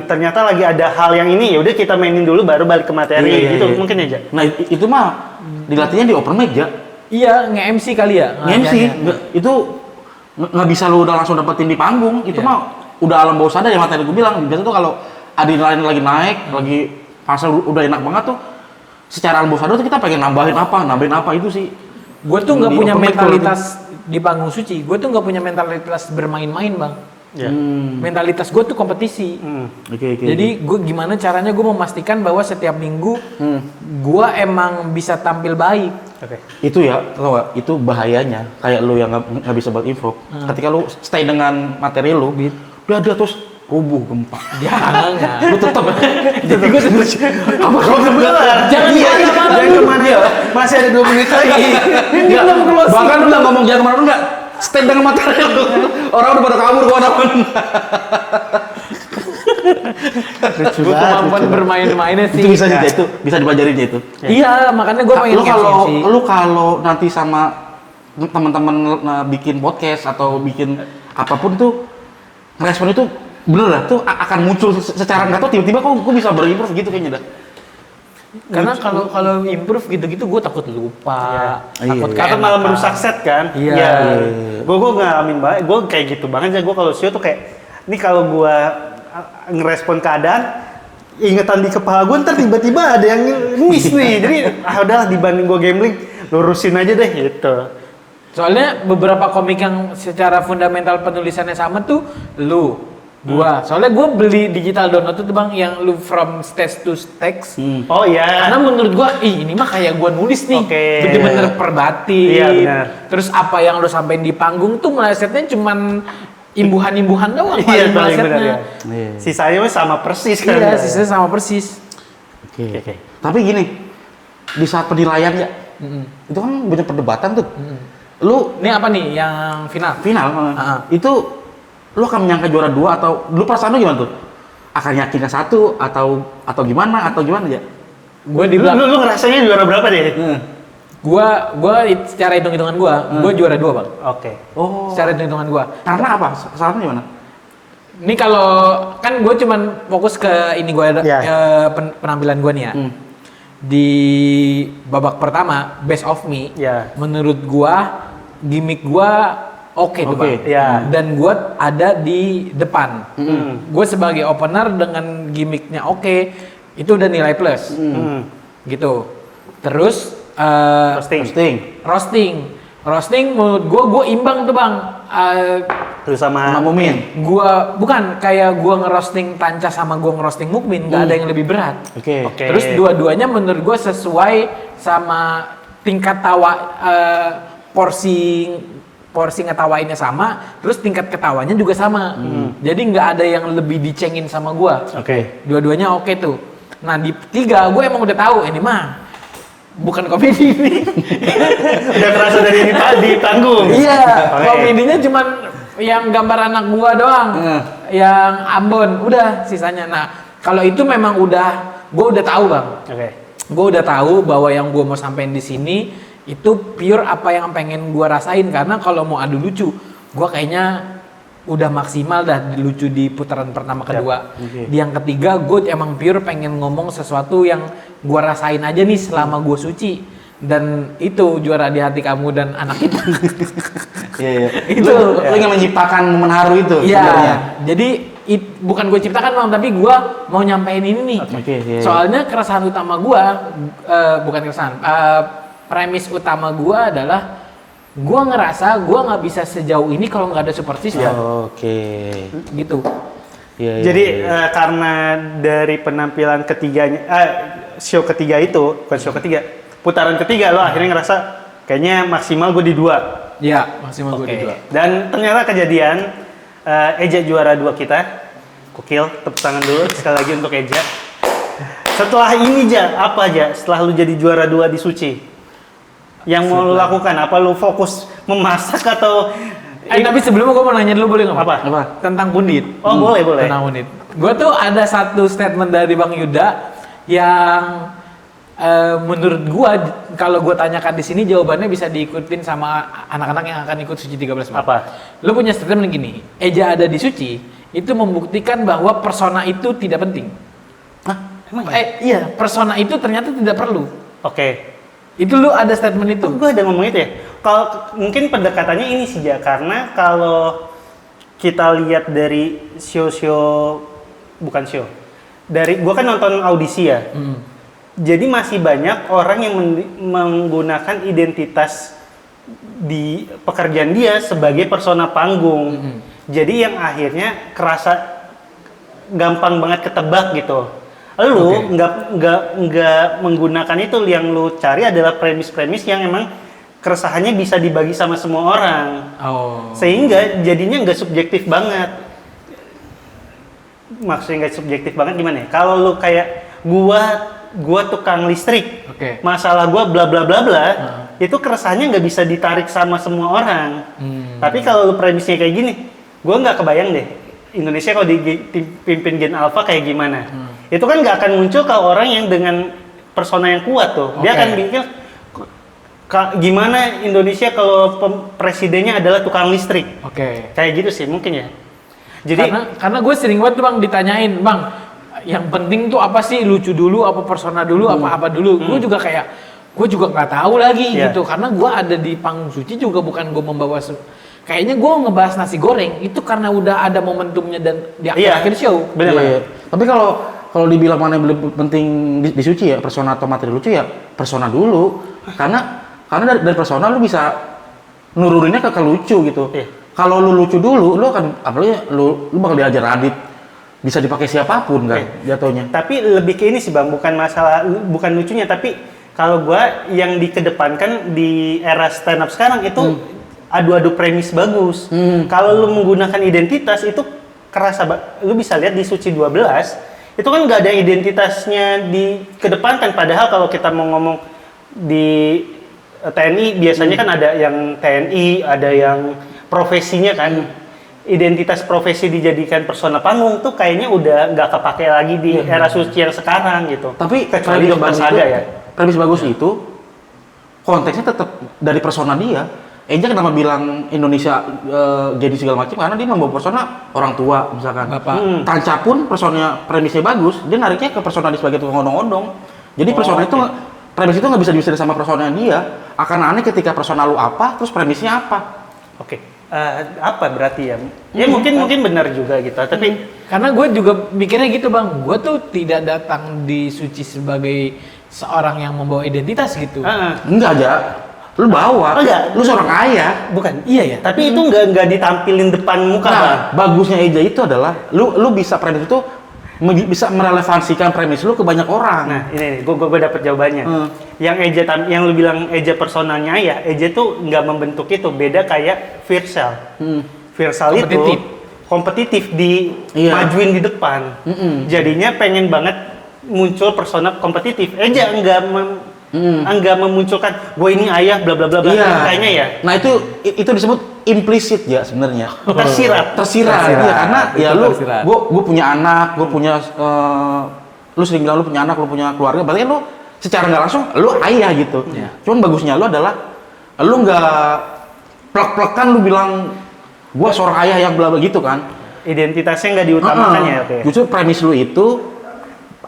ternyata lagi ada hal yang ini, ya udah kita mainin dulu baru balik ke materi gitu. Mungkin aja. Nah itu mah dilatihnya di open mic ya. Iya, nge-MC kali ya. Nge-MC itu nggak bisa lu udah langsung dapetin di panggung. Itu mah udah alam bawah sadar ya, materi gue bilang. Biasanya tuh kalau adrenalin lagi naik, lagi fase udah enak banget tuh, secara alam bawah sadar tuh kita pengen nambahin apa itu sih. Gue tuh nggak punya mentalitas di panggung Suci. Gue tuh nggak punya mentalitas bermain-main, Bang. Mentalitas gue tuh kompetisi. Jadi gue gimana caranya gue memastikan bahwa setiap minggu gue emang bisa tampil baik. Itu ya, tau gak? Itu bahayanya. Kayak lu yang nggak bisa buat improv. Ketika lu stay dengan materi lu, udah terus rubuh gempa. Jangan. Lu tetap. Jadi gue terus. Jangan kemana ya? Masih ada 2 menit lagi. Bahkan lu nggak ngomong jangan kemana, enggak. Stay dengan materi lu. Orang udah pada kabur kemana-mana. Gue kemampuan bermain-mainnya sih. Itu bisa dipelajarin itu. Iya, makanya gue pengen lu kalau nanti sama teman-teman bikin podcast atau bikin apapun tuh, respon itu bener lah tuh akan muncul secara nggak tahu, tiba-tiba kok gue bisa berimprove gitu kayaknya dah. Karena kalau improve gitu-gitu gue takut lupa, Iya. takut Karena malah keenakan. merusak set kan. Iya. Ya, gue ngalamin banget. Gue kayak gitu banget ya. Gue kalau show tuh kayak, ini kalau gue ngerespon keadaan, ingetan di kepala gue ntar tiba-tiba ada yang miss nih. Jadi udahlah dibanding gue gambling, lurusin aja deh gitu. Soalnya beberapa komik yang secara fundamental penulisannya sama tuh gua. Soalnya gua beli digital download tuh bang yang lu from text to text. Oh iya. Karena menurut gua, ini mah kayak gua nulis nih, Oke. bener-bener perbatin. Iya, benar. Terus apa yang lu sampein di panggung tuh melesetnya cuman imbuhan-imbuhan doang. Iya, paling paling benar melesetnya. ya. Iya. Sisanya mah sama persis kan. Iya, sisanya sama persis. Oke. Tapi gini, di saat penilaian ya, itu kan banyak perdebatan tuh. Lu Ini apa nih yang final? final, itu lu akan menyangka juara 2 atau lu perasaan lu gimana tuh? Akan yakin ke 1 atau gimana ya? Gua Lu, dibilang, lu ngerasanya juara berapa deh? gua secara hitung-hitungan gua juara 2 bang. Oke. Oh. Secara hitung-hitungan gua. Karena apa? Salahnya gimana? Ini kalau kan gue cuman fokus ke ini gue ada Ya. penampilan gue nih ya. Di babak pertama Best of Me, Ya. menurut gue gimmick gue oke tuh bang. Ya. Dan gue ada di depan. Gue sebagai opener dengan gimmicknya oke, itu udah nilai plus. Gitu. Terus roasting menurut gue imbang tuh bang. Terus sama Mumin. Gua bukan kayak gua ngerosting Tanca sama gua ngerosting Mukmin, nggak ada yang lebih berat. Oke. Terus dua-duanya menurut gua sesuai sama tingkat tawa, porsi ngetawainnya sama, terus tingkat ketawanya juga sama. Jadi nggak ada yang lebih dicengin sama gua. Oke. Dua-duanya oke tuh. Nah di 3 gue emang udah tahu ini mah bukan komedi ini. Udah terasa dari ini tadi tanggung. Iya, Oke. komedinya cuman yang gambar anak gua doang, yang Ambon, udah sisanya. Nah, kalau itu memang gua udah tahu bang. Oke. Gua udah tahu bahwa yang gua mau sampein di sini itu pure apa yang pengen gua rasain, karena kalau mau adu lucu, gua kayaknya udah maksimal dah di lucu di putaran pertama kedua. Di yang ketiga, gue emang pure pengen ngomong sesuatu yang gua rasain aja nih selama gua suci. Dan itu juara di hati kamu dan anak kita. Iya. Itu Lu yang menciptakan momen haru itu sebenarnya. Iya, jadi bukan gue ciptakan bang, tapi gue mau nyampein ini nih. Oke, iya. Soalnya keresahan utama gue, bukan keresahan, premis utama gue adalah gue ngerasa gue nggak bisa sejauh ini kalau nggak ada support system. Oke. Gitu. Iya. Jadi karena dari penampilan ketiganya, show ketiga itu, bukan show ketiga, putaran ketiga lo akhirnya ngerasa kayaknya maksimal gue di 2. Iya, maksimal gue Oke. di 2. Dan ternyata kejadian Eja juara 2 kita. Gokil, tepuk tangan dulu sekali lagi untuk Eja. Setelah ini apa aja setelah lu jadi juara 2 di Suci? Yang mau lu lakukan? Apa lu fokus memasak atau Tapi sebelumnya gue mau nanya dulu, boleh nggak? Bang? Apa? Tentang Pundit. Oh, boleh. Tentang Pundit. Gue tuh ada satu statement dari Bang Yuda yang menurut gua kalau gua tanyakan di sini jawabannya bisa diikutin sama anak-anak yang akan ikut Suci 13 Maret. Apa? Lu punya statement gini, Eja ada di Suci itu membuktikan bahwa persona itu tidak penting. Hah? Emang Iya, persona itu ternyata tidak perlu. Oke. Itu lu ada statement itu. Gue ada ngomong itu ya. Kalau mungkin pendekatannya ini sih ya, karena kalau kita lihat dari show-show, bukan show, dari gua kan nonton audisi ya. Jadi masih banyak orang yang menggunakan identitas di pekerjaan dia sebagai persona panggung. Jadi yang akhirnya kerasa gampang banget ketebak gitu. Lu nggak menggunakan itu, yang lu cari adalah premis-premis yang emang keresahannya bisa dibagi sama semua orang. Oh. Sehingga jadinya nggak subjektif banget. Maksudnya nggak subjektif banget gimana ya? Kalau lu kayak gua tukang listrik, masalah gua bla bla bla bla, itu keresahannya nggak bisa ditarik sama semua orang. Tapi kalau lu premisnya kayak gini, gua nggak kebayang deh Indonesia kalau dipimpin Gen Alpha kayak gimana. Itu kan nggak akan muncul ke orang yang dengan persona yang kuat tuh. Dia akan mikir gimana Indonesia kalau presidennya adalah tukang listrik. Kayak gitu sih mungkin ya. Jadi karena gue sering banget tuh Bang ditanyain, Bang, yang penting tuh apa sih, lucu dulu apa persona dulu apa dulu. Gue juga nggak tahu lagi Iya. gitu, karena gue ada di panggung suci juga bukan gue membawa kayaknya gue ngebahas nasi goreng itu karena udah ada momentumnya dan di akhir show. Bener. Iya. Tapi kalau dibilang mana yang lebih penting di suci ya, persona atau materi lucu ya, persona dulu. Karena dari persona lu bisa nuruninnya ke lucu gitu. Iya. Kalau lu lucu dulu, lu akan apalagi lu bakal diajar adit, bisa dipakai siapapun kan jatuhnya. Tapi lebih ke ini sih Bang, bukan bukan lucunya, tapi kalau gua yang dikedepankan di era stand up sekarang itu adu-adu premis bagus. Kalau lu menggunakan identitas itu kerasa, lu bisa lihat di Suci 12 itu kan nggak ada identitasnya dikedepankan, padahal kalau kita mau ngomong di TNI biasanya kan ada yang TNI, ada yang profesinya kan. Identitas profesi dijadikan persona panggung tuh kayaknya udah nggak kepake lagi di era Suci yang sekarang gitu. Tapi kecuali premis Dokter bagus Saga itu, ya. premis bagus itu konteksnya tetap dari persona dia. Eja kenapa bilang Indonesia jadi segala macam, karena dia membawa persona orang tua misalkan. Bapak. Tanca pun personnya premisnya bagus, dia nariknya ke persona dia sebagai tukang odong-odong. Jadi persona itu premis itu nggak bisa diusir sama personanya dia. Akan aneh ketika persona lu apa, terus premisnya apa. Oke. Apa berarti ya? Ya mungkin benar juga gitu. Tapi Karena gue juga mikirnya gitu Bang, gue tuh tidak datang di Suci sebagai seorang yang membawa identitas gitu. Enggak aja. Lu bawa. Enggak. Lu seorang ayah. bukan. Iya ya. Tapi itu nggak ditampilin depan muka, Bang. Nah, bagusnya Eja itu adalah lu bisa premis itu bisa merelevansikan premis lu ke banyak orang. Nah, ini gue dapet jawabannya. Yang yang lu bilang Eja personalnya ya, Eja tuh nggak membentuk itu, beda kayak Virsel. Virsel itu kompetitif majuin di depan. Jadinya pengen banget muncul persona kompetitif. Eja enggak memunculkan gue ini ayah bla bla bla bla, kayaknya ya. Nah, itu disebut implisit ya sebenarnya. Tersirat. Iya, karena ya lu tersirat. gue punya anak, gue punya lu sering bilang lu punya anak, lu punya keluarga, berarti kan lu secara nggak langsung lu ayah gitu. Cuman bagusnya lu adalah lu nggak plek-plekan lu bilang gua seorang ayah yang bla bla gitu kan. Identitasnya nggak diutamakan ya, oke. Justru premis lu itu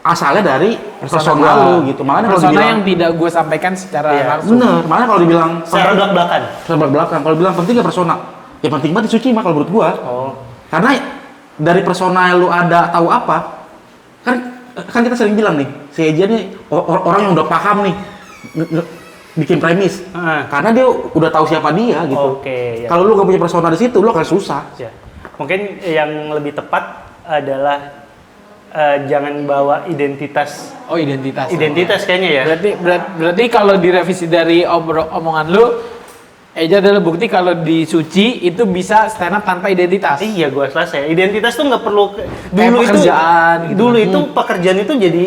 asalnya dari persona lu gitu. Makanya kalau persona dibilang yang tidak gue sampaikan secara langsung. bener, makanya kalau dibilang Secara belak-belakan. secara belakang, kalau bilang penting gak persona? Ya penting banget di Suci mah kalau menurut gua. Karena dari persona yang lu ada tahu apa, kan kita sering bilang nih, si Eja nih orang yang udah paham nih bikin premis. Karena dia udah tahu siapa dia gitu. Oke, ya. Kalau lu gak punya persona di situ, lu akan susah. Ya. Mungkin yang lebih tepat adalah jangan bawa identitas. Oh, identitas. Identitas kayaknya ya. Berarti kalau direvisi dari omongan lu, Eja adalah bukti kalau di Suci itu bisa stand up tanpa identitas. Iya, gua selesai. Identitas tuh nggak perlu. Kayak pekerjaan gitu. Dulu itu pekerjaan itu jadi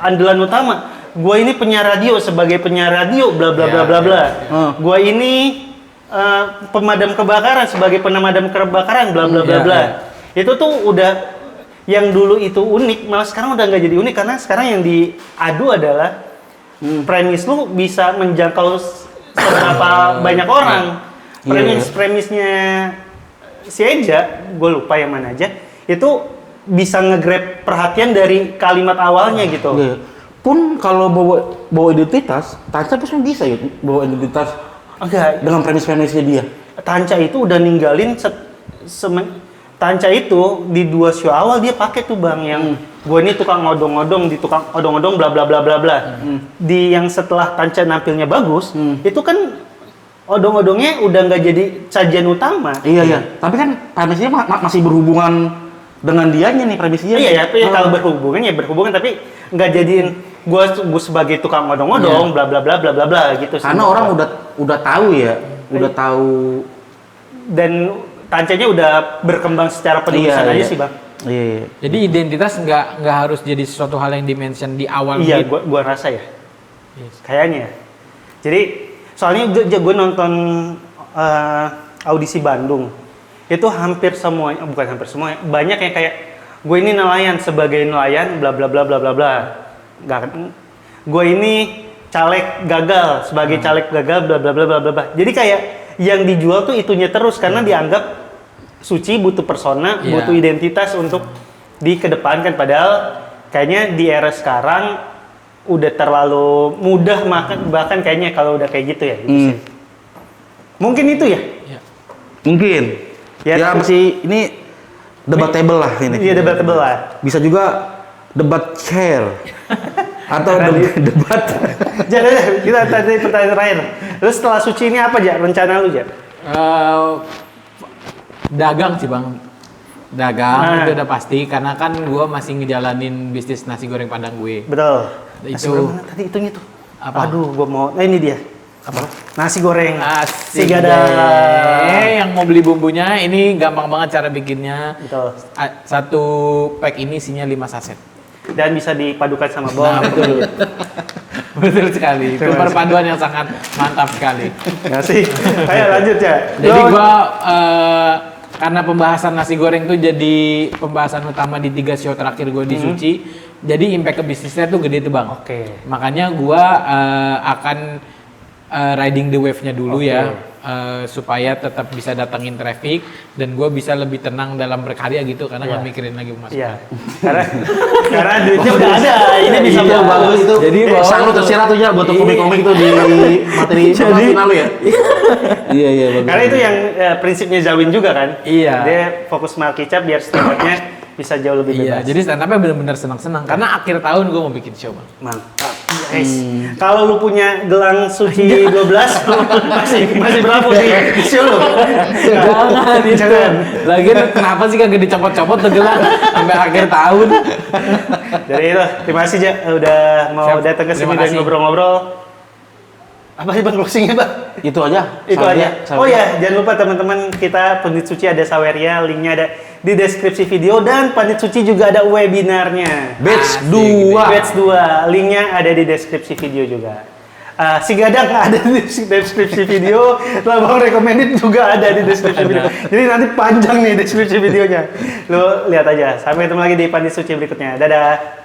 andalan utama. Gua ini penyiar radio, sebagai penyiar radio, bla bla bla bla bla. Gua ini pemadam kebakaran, sebagai pemadam kebakaran, bla bla bla bla. Itu tuh udah yang dulu itu unik, malah sekarang udah nggak jadi unik karena sekarang yang diadu adalah premis lu bisa menjangkau seberapa banyak orang. Premisnya si Eja, gue lupa yang mana aja, itu bisa nge-grab perhatian dari kalimat awalnya gitu. Pun kalau bawa identitas, Tanca pun bisa ya bawa identitas dengan premis-premisnya dia. Tanca itu udah ninggalin Tanca itu di 2 show awal dia pakai tuh Bang, yang gue ini tukang odong-odong, di tukang odong-odong bla bla bla bla bla. Di yang setelah Tanca nampilnya bagus, itu kan odong-odongnya udah nggak jadi sajian utama. Iya. Tapi kan premisnya masih berhubungan dengan dianya nih premisnya. Iya, tapi kalau berhubungan tapi nggak jadiin gue sebagai tukang odong-odong bla bla bla bla bla bla gitu. Karena orang udah tahu ya, udah tahu, dan Tancanya udah berkembang secara penulisan aja sih Bang. Iya. Jadi identitas nggak harus jadi sesuatu hal yang dimention di awal. Iya, gua rasa ya. Kayaknya. Jadi soalnya gue nonton audisi Bandung. Itu hampir semuanya, bukan hampir semuanya, banyak yang kayak gue ini nelayan, sebagai nelayan bla bla bla bla bla bla. Gue ini caleg gagal, sebagai caleg gagal bla bla bla bla bla. Jadi kayak yang dijual tuh itunya terus karena dianggap Suci butuh persona, butuh identitas untuk dikedepankan, padahal kayaknya di era sekarang udah terlalu mudah makan, bahkan kayaknya kalau udah kayak gitu ya. Gitu sih. Mungkin itu ya. Ya. Mungkin. Ya, Ya, masih ini debatable lah ini. Iya debatable lah. Bisa juga debat share atau debat. Jangan, kita tadi pertanyaan terakhir. Terus setelah suci ini apa aja rencana lu, Ja? Dagang sih bang, dagang Nah. itu udah pasti karena kan gue masih ngejalanin bisnis nasi goreng padang gue. Betul. Itu- Nasi goreng mana tadi itunya tuh. Apa? Aduh, gua mau. Nah, ini dia. Apa? Nasi goreng. Asik Sigada. deh. Yang mau beli bumbunya ini gampang banget cara bikinnya. Betul. Satu pack ini isinya 5 saset. Dan bisa dipadukan sama Nah, bawang. betul. Betul sekali. Itu Terima kasih. perpaduan yang sangat mantap sekali. Nggak sih? Ayo lanjut ya. Jadi gua karena pembahasan nasi goreng tuh jadi pembahasan utama di 3 show terakhir gue di Suci. Jadi impact ke bisnisnya tuh gede tuh bang. Oke. Makanya gua akan riding the wave-nya dulu Oke. ya. Supaya tetap bisa datangin traffic dan gue bisa lebih tenang dalam berkarya gitu karena nggak Iya. mikirin lagi pemasukan. Iya. Karena duitnya udah ada. Ini bisa Iya, bawa bagus itu. Jadi Sang lu tersirat tuh ya buat komik-komik tuh di materi final lu ya. Iya iya bagus. Karena itu yang prinsipnya Zawin juga kan. Iya. Dia fokus markicap biar stand-up-nya bisa jauh lebih Iya, bebas. jadi stand up-nya bener-bener senang-senang karena akhir tahun gue mau bikin show bang. Mantap. Guys, kalau lu punya gelang suci 12 masih berlaku di show lu. Jangan itu. Jangan. Lagian kenapa sih kagak dicopot-copot tuh gelang sampai akhir tahun? Jadi itu, terima kasih Ja udah mau Siap. datang ke sini Terima dan kasih. ngobrol-ngobrol. Apa sih Bang closingnya Bang? Itu aja. Itu Saweria, aja. Oh ya, jangan lupa teman-teman kita Pandit Suci ada Saweria, linknya ada di deskripsi video dan Pandit Suci juga ada webinarnya. Batch Asik, 2. Batch 2, linknya ada di deskripsi video juga. Si Gadang ada di deskripsi video, Labang Recommended juga ada di deskripsi video. Jadi nanti panjang nih deskripsi videonya. Lo lihat aja. Sampai ketemu lagi di Pandit Suci berikutnya. Dadah.